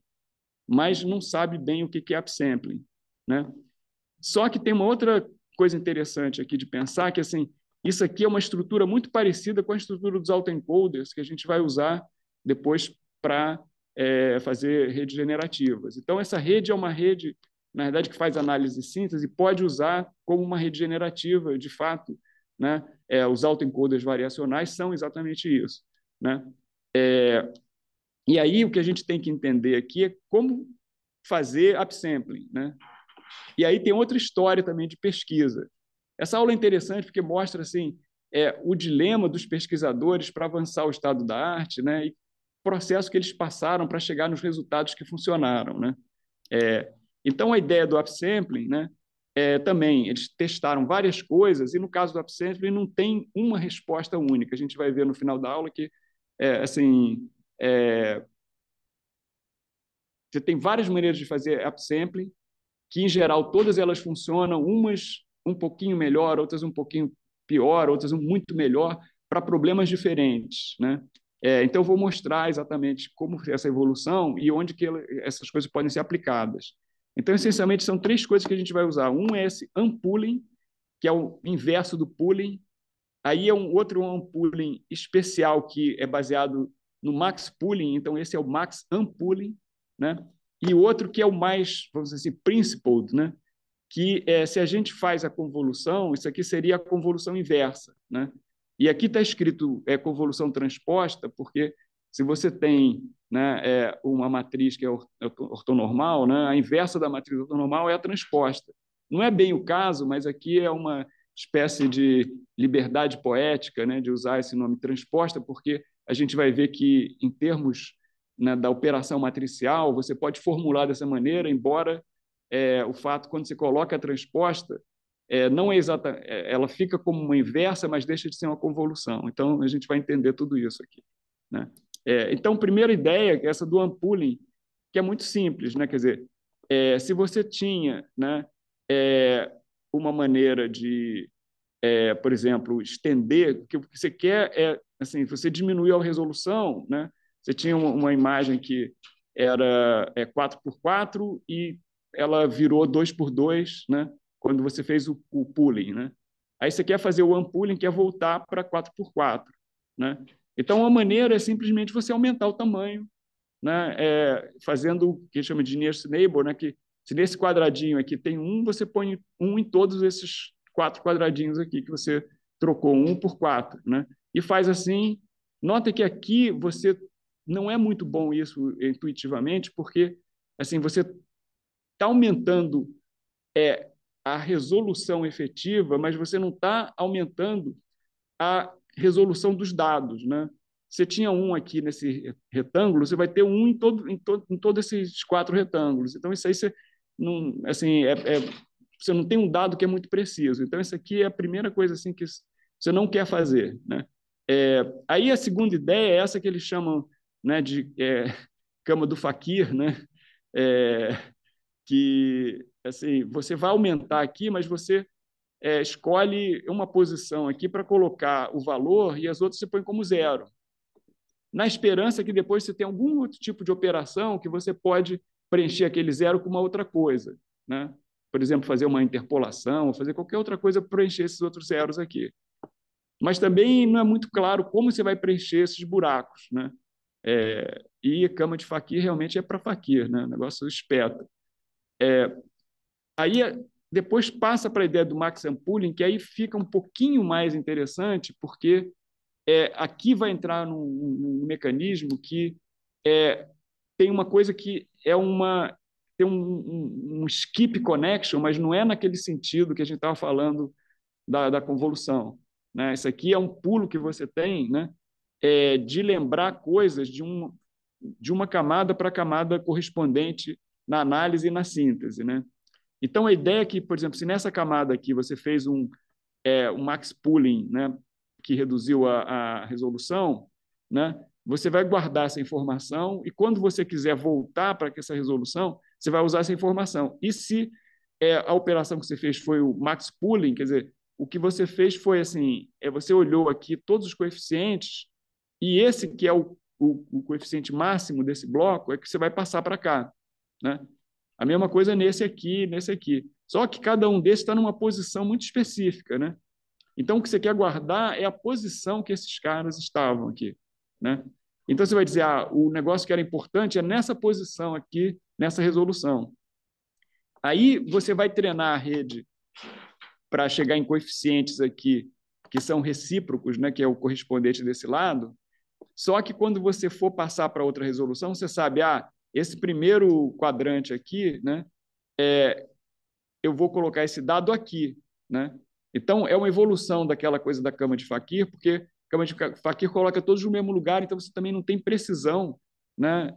mas não sabe bem o que é upsampling, né? Só que tem uma outra coisa interessante aqui de pensar, que assim, Isso aqui é uma estrutura muito parecida com a estrutura dos autoencoders que a gente vai usar depois para fazer redes generativas. Então, essa rede é uma rede, na verdade, que faz análise e síntese e pode usar como uma rede generativa, de fato. Né? Os autoencoders variacionais são exatamente isso. Né? E aí, o que a gente tem que entender aqui é como fazer upsampling. Né? E aí tem outra história também de pesquisa. Essa aula é interessante porque mostra assim, o dilema dos pesquisadores para avançar o estado da arte, né? E o processo que eles passaram para chegar nos resultados que funcionaram. Né? Então, a ideia do upsampling, né? Também, eles testaram várias coisas e, no caso do upsampling, não tem uma resposta única. A gente vai ver no final da aula que assim, você tem várias maneiras de fazer upsampling, que, em geral, todas elas funcionam, umas um pouquinho melhor, outras um pouquinho pior, outras muito melhor, para problemas diferentes. Né? Então, eu vou mostrar exatamente como essa evolução e onde que essas coisas podem ser aplicadas. Então, essencialmente, são três coisas que a gente vai usar. Um é esse unpooling, que é o inverso do pooling. Aí é um outro unpooling especial que é baseado no max pooling, então esse é o max unpooling, né? E outro que é o mais, vamos dizer assim, principled, né? Que se a gente faz a convolução, isso aqui seria a convolução inversa, né? E aqui está escrito convolução transposta, porque se você tem, né, uma matriz que é ortonormal, né, a inversa da matriz ortonormal é a transposta. Não é bem o caso, mas aqui é uma espécie de liberdade poética, né, de usar esse nome transposta, porque a gente vai ver que, em termos, né, da operação matricial, você pode formular dessa maneira, embora o fato, quando você coloca a transposta, não é exata, ela fica como uma inversa, mas deixa de ser uma convolução. Então, a gente vai entender tudo isso aqui. Né? Então, primeira ideia, essa do unpooling, que é muito simples. Né? Quer dizer, se você tinha, né, uma maneira de, por exemplo, estender, o que você quer é, assim, você diminuir a resolução, né? Você tinha uma imagem que era 4x4 e ela virou 2x2, né? Quando você fez o pooling, né? Aí você quer fazer o unpooling, que é voltar para 4x4, né? Então, a maneira é simplesmente você aumentar o tamanho, né? Fazendo o que chama de nearest neighbor, né? Que se nesse quadradinho aqui tem um, você põe um em todos esses 4 quadradinhos aqui que você trocou 1 por 4, né? E faz assim. Nota que aqui você não é muito bom isso intuitivamente, porque assim você está aumentando a resolução efetiva, mas você não está aumentando a resolução dos dados, né? Você tinha um aqui nesse retângulo, você vai ter um em todos esses 4 retângulos. Então, isso aí você não, assim, você não tem um dado que é muito preciso. Então, isso aqui é a primeira coisa assim que você não quer fazer, né? Aí a segunda ideia é essa que eles chamam, né, de cama do faquir, né? É, que assim, você vai aumentar aqui, mas você escolhe uma posição aqui para colocar o valor e as outras você põe como zero, na esperança que depois você tenha algum outro tipo de operação que você pode preencher aquele zero com uma outra coisa. Né? Por exemplo, fazer uma interpolação, ou fazer qualquer outra coisa para preencher esses outros zeros aqui. Mas também não é muito claro como você vai preencher esses buracos. Né? E a cama de faquir realmente é para faquir, né? O negócio espeta. Aí depois passa para a ideia do max ampooling, que aí fica um pouquinho mais interessante, porque aqui vai entrar num mecanismo que tem uma coisa que tem um skip connection, mas não é naquele sentido que a gente estava falando da convolução. Né? Isso aqui é um pulo que você tem, né? De lembrar coisas de uma camada para a camada correspondente na análise e na síntese. Né? Então, a ideia é que, por exemplo, se nessa camada aqui você fez um max pooling, né, que reduziu a resolução, né, você vai guardar essa informação e, quando você quiser voltar para essa resolução, você vai usar essa informação. E se a operação que você fez foi o max pooling, quer dizer, o que você fez foi assim, você olhou aqui todos os coeficientes e esse que é o coeficiente máximo desse bloco é que você vai passar para cá. Né? A mesma coisa nesse aqui, nesse aqui. Só que cada um desses está numa posição muito específica. Né? Então, o que você quer guardar é a posição que esses caras estavam aqui, né? Então, você vai dizer, o negócio que era importante é nessa posição aqui, nessa resolução. Aí, você vai treinar a rede para chegar em coeficientes aqui que são recíprocos, né, que é o correspondente desse lado. Só que quando você for passar para outra resolução, você sabe, esse primeiro quadrante aqui, né, eu vou colocar esse dado aqui, né? Então, é uma evolução daquela coisa da cama de Fakir, porque a cama de Fakir coloca todos no mesmo lugar, então você também não tem precisão, né,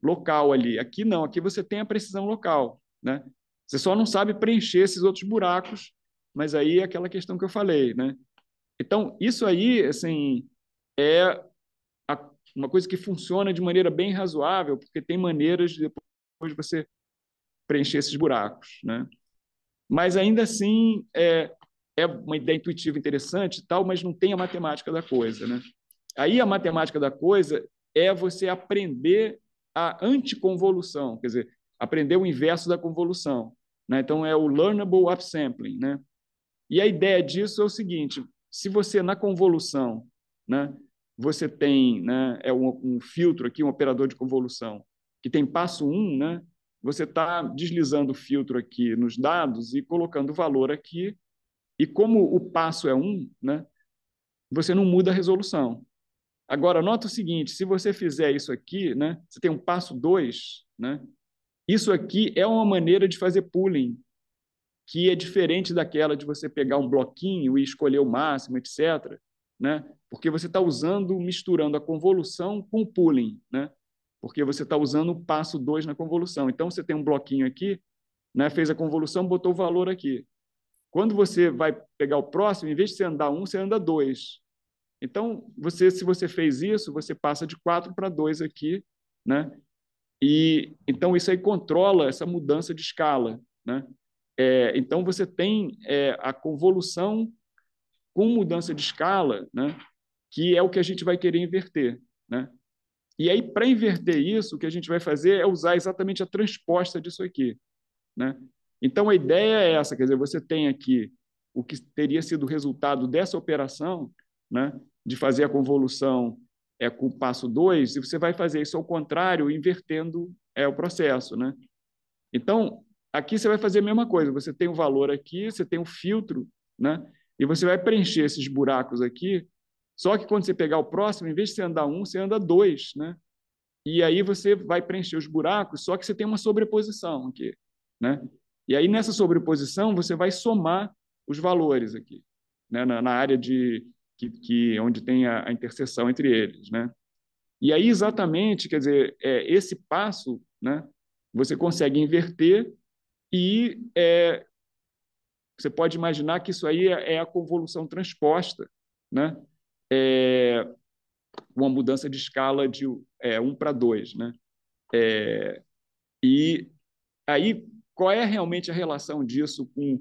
local ali. Aqui não, aqui você tem a precisão local, né? Você só não sabe preencher esses outros buracos, mas aí é aquela questão que eu falei, né? Então, isso aí, assim, é uma coisa que funciona de maneira bem razoável, porque tem maneiras de depois você preencher esses buracos, né? Mas ainda assim é uma ideia intuitiva interessante e tal, mas não tem a matemática da coisa, né? Aí a matemática da coisa é você aprender a anticonvolução, quer dizer, aprender o inverso da convolução, né? Então é o learnable upsampling, né? E a ideia disso é o seguinte: se você na convolução, né, você tem, né, um filtro aqui, um operador de convolução, que tem passo 1, né, você está deslizando o filtro aqui nos dados e colocando o valor aqui, e como o passo é 1, né, você não muda a resolução. Agora, nota o seguinte: se você fizer isso aqui, né, você tem um passo 2, né, isso aqui é uma maneira de fazer pooling, que é diferente daquela de você pegar um bloquinho e escolher o máximo, etc., né? Porque você está usando, misturando a convolução com o pooling, né? Porque você está usando o passo 2 na convolução. Então, você tem um bloquinho aqui, né? Fez a convolução, botou o valor aqui. Quando você vai pegar o próximo, em vez de você andar 1, você anda 2. Então, se você fez isso, você passa de 4 para 2 aqui, né? E então isso aí controla essa mudança de escala, né? Então você tem a convolução com mudança de escala, né? Que é o que a gente vai querer inverter, né? E aí para inverter isso, o que a gente vai fazer é usar exatamente a transposta disso aqui, né? Então a ideia é essa, quer dizer, você tem aqui o que teria sido o resultado dessa operação, né? De fazer a convolução com o passo 2, e você vai fazer isso ao contrário, invertendo o processo, né? Então, aqui você vai fazer a mesma coisa. Você tem o valor aqui, você tem o filtro, né? E você vai preencher esses buracos aqui. Só que quando você pegar o próximo, em vez de você andar 1, você anda 2, né? E aí você vai preencher os buracos, só que você tem uma sobreposição aqui, né? E aí nessa sobreposição você vai somar os valores aqui, né? Na área onde tem a interseção entre eles, né? E aí exatamente, quer dizer, esse passo, né? Você consegue inverter e você pode imaginar que isso aí é a convolução transposta, né? É uma mudança de escala de 1 para 2, né? E aí, qual é realmente a relação disso com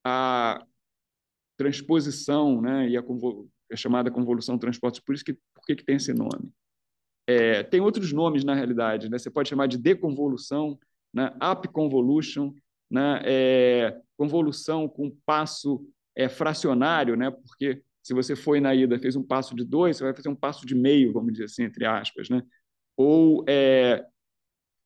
a transposição, né? E a chamada convolução transposta? Por que tem esse nome? Tem outros nomes, na realidade, né? Você pode chamar de deconvolução, né? Upconvolution, né? Convolução com passo fracionário, né? Porque se você foi na ida fez um passo de 2, você vai fazer um passo de meio, vamos dizer assim, entre aspas, né? Ou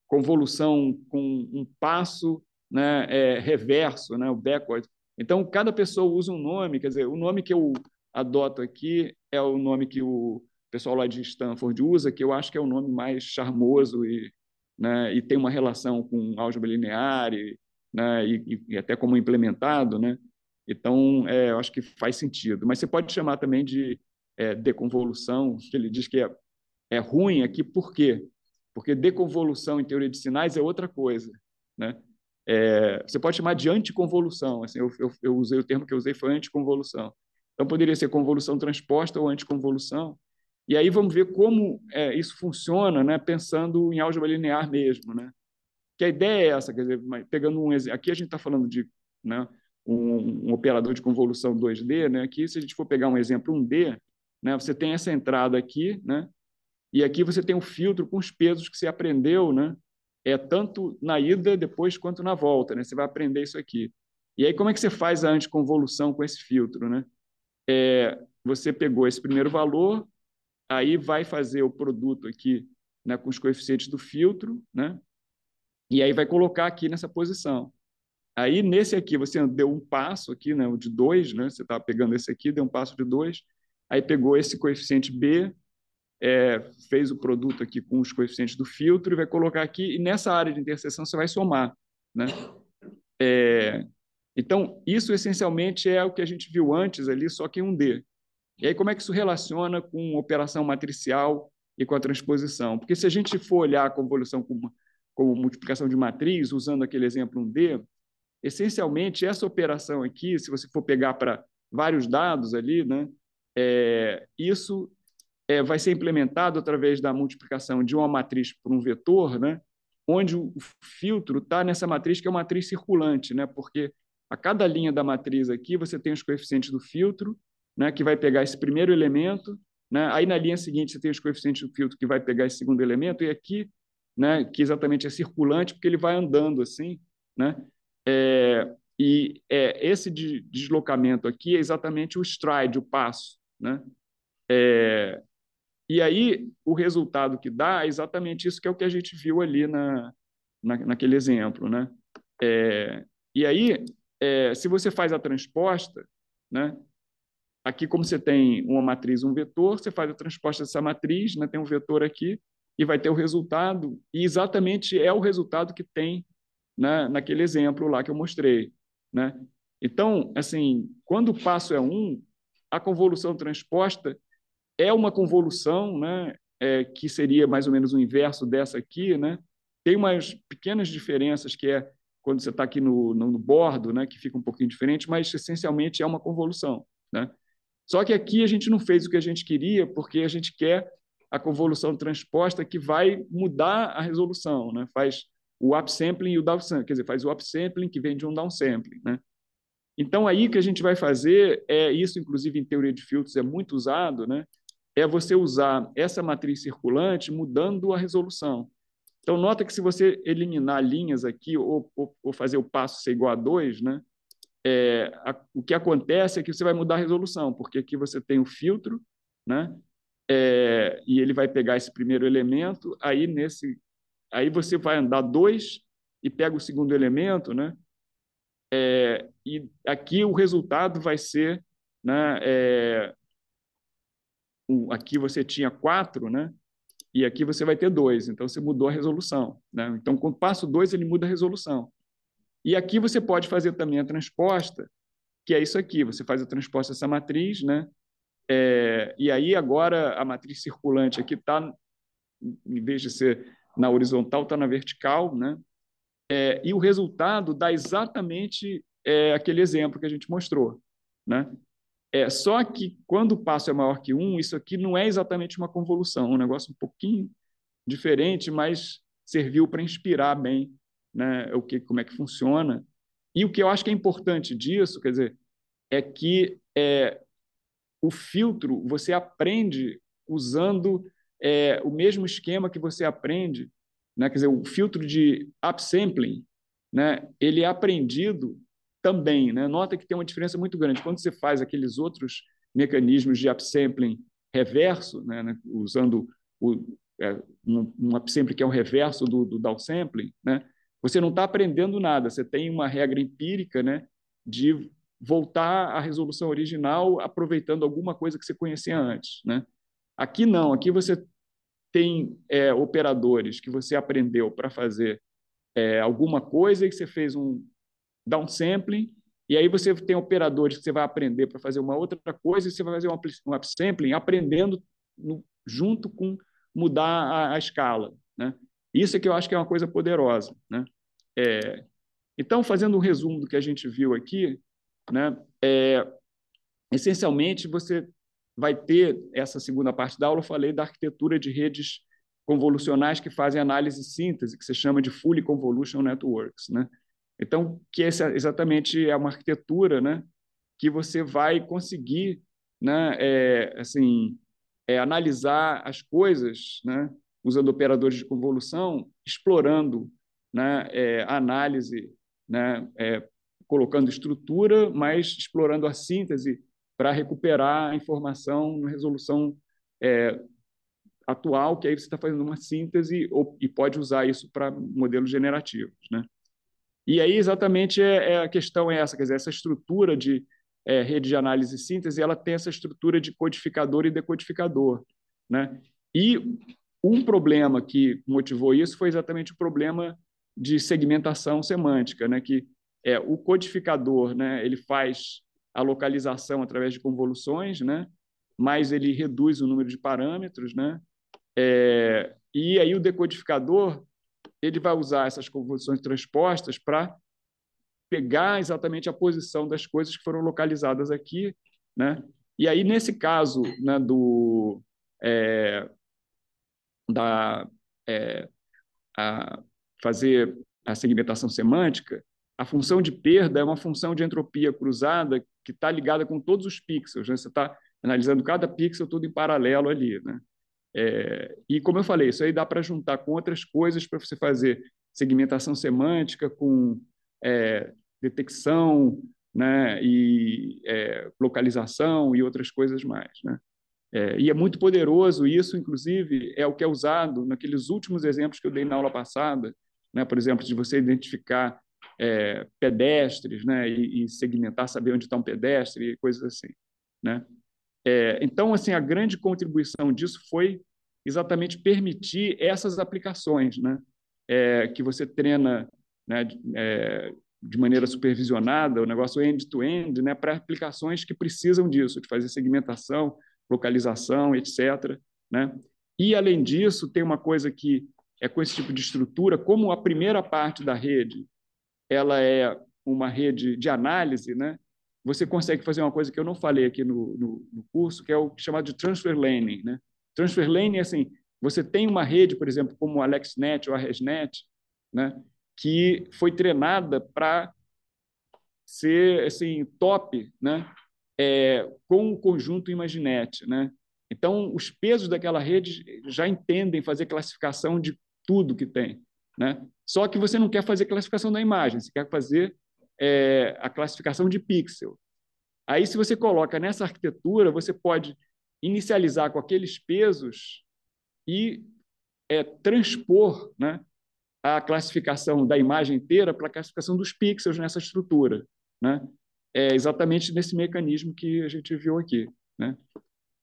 convolução com um passo, né? Reverso, né? O backward. Então, cada pessoa usa um nome, quer dizer, o nome que eu adoto aqui é o nome que o pessoal lá de Stanford usa, que eu acho que é o nome mais charmoso né, e tem uma relação com álgebra linear né, e até como implementado, né? Então, eu acho que faz sentido. Mas você pode chamar também de deconvolução, que ele diz que é ruim aqui, por quê? Porque deconvolução em teoria de sinais é outra coisa, né? Você pode chamar de anticonvolução. Assim, eu usei o termo que eu usei foi anticonvolução. Então, poderia ser convolução transposta ou anticonvolução. E aí vamos ver como isso funciona, né, pensando em álgebra linear mesmo, né? Que a ideia é essa, quer dizer, pegando um exemplo, aqui a gente está falando de, né, um operador de convolução 2D, né? Aqui, se a gente for pegar um exemplo 1D, né, você tem essa entrada aqui, né? E aqui você tem um filtro com os pesos que você aprendeu, né? Tanto na ida depois quanto na volta, né? Você vai aprender isso aqui. E aí como é que você faz a anticonvolução com esse filtro, né? você pegou esse primeiro valor, aí vai fazer o produto aqui, né, com os coeficientes do filtro, né, e aí vai colocar aqui nessa posição. Aí, nesse aqui, você deu um passo aqui, né, o de 2, né, você estava pegando esse aqui, deu um passo de 2, aí pegou esse coeficiente B, fez o produto aqui com os coeficientes do filtro e vai colocar aqui, e nessa área de interseção você vai somar, né? Então, isso essencialmente é o que a gente viu antes ali, só que em 1D. E aí, como é que isso relaciona com operação matricial e com a transposição? Porque se a gente for olhar a convolução como multiplicação de matriz, usando aquele exemplo 1D, essencialmente essa operação aqui, se você for pegar para vários dados ali, né, isso vai ser implementado através da multiplicação de uma matriz por um vetor, né, onde o filtro está nessa matriz, que é uma matriz circulante, né, porque a cada linha da matriz aqui você tem os coeficientes do filtro, né, que vai pegar esse primeiro elemento, né, aí na linha seguinte você tem os coeficientes do filtro que vai pegar esse segundo elemento, e aqui, né, que exatamente é circulante, porque ele vai andando assim, né, esse deslocamento aqui é exatamente o stride, o passo, né? E aí o resultado que dá é exatamente isso que é o que a gente viu ali naquele exemplo, né? E aí, se você faz a transposta, né? Aqui, como você tem uma matriz, um vetor, você faz a transposta dessa matriz, né? Tem um vetor aqui e vai ter o resultado, e exatamente é o resultado que tem, né, naquele exemplo lá que eu mostrei, né? Então, assim, quando o passo é 1, a convolução transposta é uma convolução, né, que seria mais ou menos o inverso dessa aqui, né? Tem umas pequenas diferenças que é quando você está aqui no bordo, né, que fica um pouquinho diferente, mas essencialmente é uma convolução, né? Só que aqui a gente não fez o que a gente queria, porque a gente quer a convolução transposta que vai mudar a resolução, né? Faz o upsampling e o downsampling, quer dizer, faz o upsampling que vem de um downsampling, né? Então, aí o que a gente vai fazer isso, inclusive em teoria de filtros é muito usado, né? É você usar essa matriz circulante mudando a resolução. Então, nota que se você eliminar linhas aqui ou fazer o passo ser igual a 2, né? O que acontece é que você vai mudar a resolução, porque aqui você tem o filtro, né? E ele vai pegar esse primeiro elemento, aí você vai andar 2 e pega o segundo elemento, né? E aqui o resultado vai ser, né? Aqui você tinha 4, né? E aqui você vai ter 2, então você mudou a resolução, né? Então, com o passo 2, ele muda a resolução. E aqui você pode fazer também a transposta, que é isso aqui, você faz a transposta dessa matriz, né? E aí agora a matriz circulante aqui está, em vez de ser na horizontal, está na vertical, né? E o resultado dá exatamente aquele exemplo que a gente mostrou, né? Só que quando o passo é maior que 1, isso aqui não é exatamente uma convolução, é um negócio um pouquinho diferente, mas serviu para inspirar bem, né, como é que funciona. E o que eu acho que é importante disso, quer dizer, é que o filtro você aprende usando o mesmo esquema que você aprende, né? Quer dizer, o filtro de upsampling, né? Ele é aprendido também, né? Nota que tem uma diferença muito grande. Quando você faz aqueles outros mecanismos de upsampling reverso, né? Usando um upsampling que é o reverso do downsampling, né? Você não está aprendendo nada, você tem uma regra empírica, né? De voltar à resolução original aproveitando alguma coisa que você conhecia antes, né? Aqui não, aqui você tem operadores que você aprendeu para fazer alguma coisa e que você fez um downsampling, e aí você tem operadores que você vai aprender para fazer uma outra coisa e você vai fazer um upsampling aprendendo junto com mudar a escala, né? Isso é que eu acho que é uma coisa poderosa, né? Então, fazendo um resumo do que a gente viu aqui, né? Essencialmente, você vai ter essa segunda parte da aula, eu falei da arquitetura de redes convolucionais que fazem análise e síntese, que se chama de Fully Convolution Networks, né? Então, que exatamente é uma arquitetura, né, que você vai conseguir, né, assim, analisar as coisas, né, usando operadores de convolução, explorando, né, a análise, né, colocando estrutura, mas explorando a síntese para recuperar a informação na resolução atual, que aí você está fazendo uma síntese e pode usar isso para modelos generativos, né? E aí exatamente a questão é essa, quer dizer, essa estrutura de rede de análise e síntese, ela tem essa estrutura de codificador e decodificador, né? E um problema que motivou isso foi exatamente o problema de segmentação semântica, né? Que o codificador, né? Ele faz a localização através de convoluções, né? Mas ele reduz o número de parâmetros, né? E aí o decodificador ele vai usar essas convoluções transpostas para pegar exatamente a posição das coisas que foram localizadas aqui, né? E aí nesse caso, né, da a fazer a segmentação semântica, a função de perda é uma função de entropia cruzada que está ligada com todos os pixels, né? Você está analisando cada pixel tudo em paralelo ali, né? E como eu falei, isso aí dá para juntar com outras coisas para você fazer segmentação semântica com detecção, né, e localização e outras coisas mais, né? E é muito poderoso isso, inclusive, é o que é usado naqueles últimos exemplos que eu dei na aula passada, né? Por exemplo, de você identificar pedestres, né, e segmentar, saber onde está um pedestre e coisas assim, né? Então, assim, a grande contribuição disso foi exatamente permitir essas aplicações, né? Que você treina, né, de maneira supervisionada, o negócio end-to-end, né, para aplicações que precisam disso, de fazer segmentação, localização, etc., né? E, além disso, tem uma coisa que com esse tipo de estrutura, como a primeira parte da rede ela é uma rede de análise, né? Você consegue fazer uma coisa que eu não falei aqui no curso, que é o chamado de transfer learning, né? Transfer learning é assim, você tem uma rede, por exemplo, como o AlexNet ou a ResNet, né? Que foi treinada para ser assim top, né? Com o conjunto Imaginet, né? Então, os pesos daquela rede já entendem fazer classificação de tudo que tem, né? Só que você não quer fazer classificação da imagem, você quer fazer a classificação de pixel. Aí, se você coloca nessa arquitetura, você pode inicializar com aqueles pesos e transpor, né, a classificação da imagem inteira para a classificação dos pixels nessa estrutura, né? Exatamente nesse mecanismo que a gente viu aqui, né?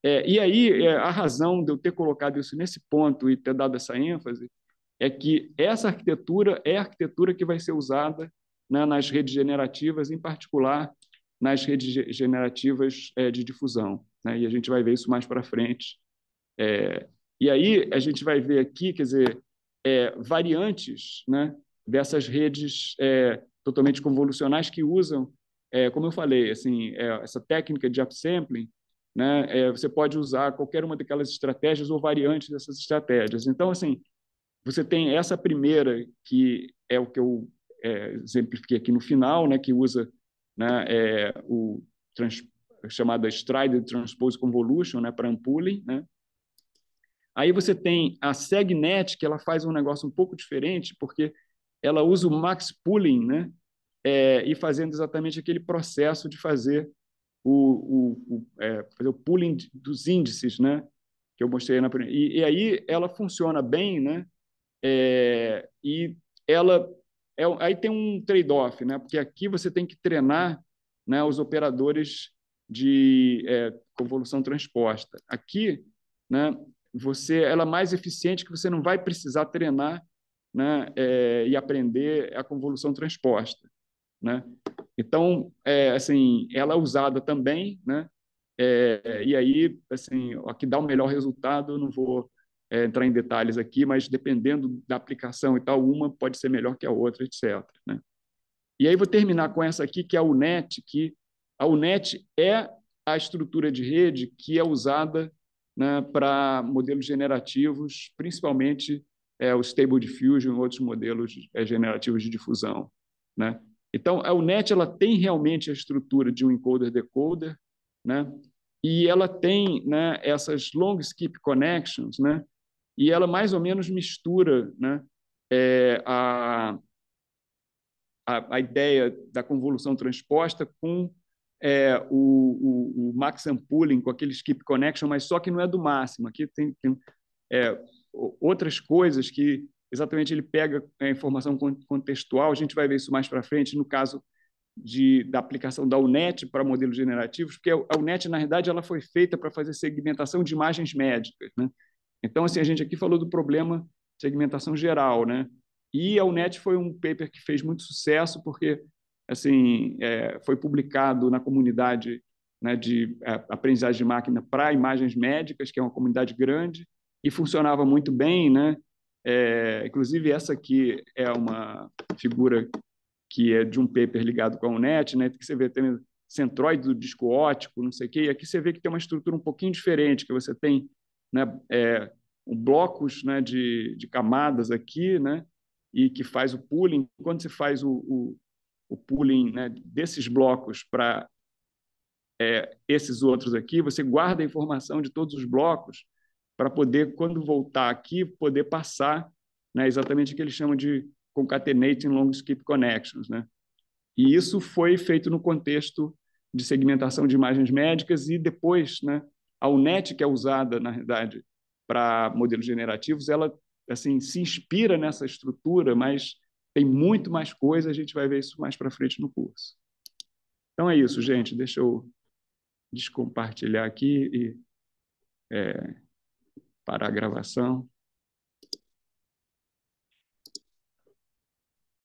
E aí, a razão de eu ter colocado isso nesse ponto e ter dado essa ênfase é que essa arquitetura é a arquitetura que vai ser usada, né, nas redes generativas, em particular nas redes generativas de difusão, né? E a gente vai ver isso mais para frente. E aí a gente vai ver aqui, quer dizer, variantes, né, dessas redes totalmente convolucionais que usam, como eu falei, assim, essa técnica de upsampling, né, você pode usar qualquer uma daquelas estratégias ou variantes dessas estratégias. Então, assim, você tem essa primeira, que é o que eu exemplifiquei aqui no final, né, que usa, né, o chamada Strided Transpose Convolution, né, para unpooling, né? Aí você tem a SegNet, que ela faz um negócio um pouco diferente, porque ela usa o max pooling, né? E fazendo exatamente aquele processo de fazer fazer o pooling dos índices, né? Que eu mostrei na primeira. E aí ela funciona bem, né? E ela aí tem um trade-off, né? Porque aqui você tem que treinar, né, os operadores de convolução transposta. Aqui, né, ela é mais eficiente, que você não vai precisar treinar, né, e aprender a convolução transposta, né? Então, assim, ela é usada também, né? E aí, assim, a que dá o melhor resultado, eu não vou entrar em detalhes aqui, mas dependendo da aplicação e tal, uma pode ser melhor que a outra, etc., né? E aí vou terminar com essa aqui, que é a UNET, que a UNET é a estrutura de rede que é usada, né, para modelos generativos, principalmente o Stable Diffusion e outros modelos generativos de difusão, né? Então, a UNET ela tem realmente a estrutura de um encoder-decoder, né? E ela tem, né, essas long skip connections, né? E ela mais ou menos mistura, né, a ideia da convolução transposta com o Maxam Pooling com aquele skip connection, mas só que não é do máximo. Aqui tem outras coisas que exatamente ele pega a informação contextual. A gente vai ver isso mais para frente no caso da aplicação da UNET para modelos generativos, porque a UNET, na verdade, ela foi feita para fazer segmentação de imagens médicas, né? Então, assim, a gente aqui falou do problema de segmentação geral, né? E a UNET foi um paper que fez muito sucesso, porque assim, foi publicado na comunidade, né, de aprendizagem de máquina para imagens médicas, que é uma comunidade grande, e funcionava muito bem, né? Inclusive, essa aqui é uma figura que é de um paper ligado com a UNET, né, que você vê tem centroide do disco óptico, não sei o quê, e aqui você vê que tem uma estrutura um pouquinho diferente, que você tem, né, blocos, né, de camadas aqui, né, e que faz o pooling. Quando você faz o pooling, né, desses blocos para esses outros aqui, você guarda a informação de todos os blocos para poder, quando voltar aqui, poder passar, né, exatamente o que eles chamam de concatenating long skip connections, né? E isso foi feito no contexto de segmentação de imagens médicas e depois, né, a UNET, que é usada, na verdade, para modelos generativos, ela assim se inspira nessa estrutura, mas tem muito mais coisa, a gente vai ver isso mais para frente no curso. Então é isso, gente. Deixa eu descompartilhar aqui e parar a gravação.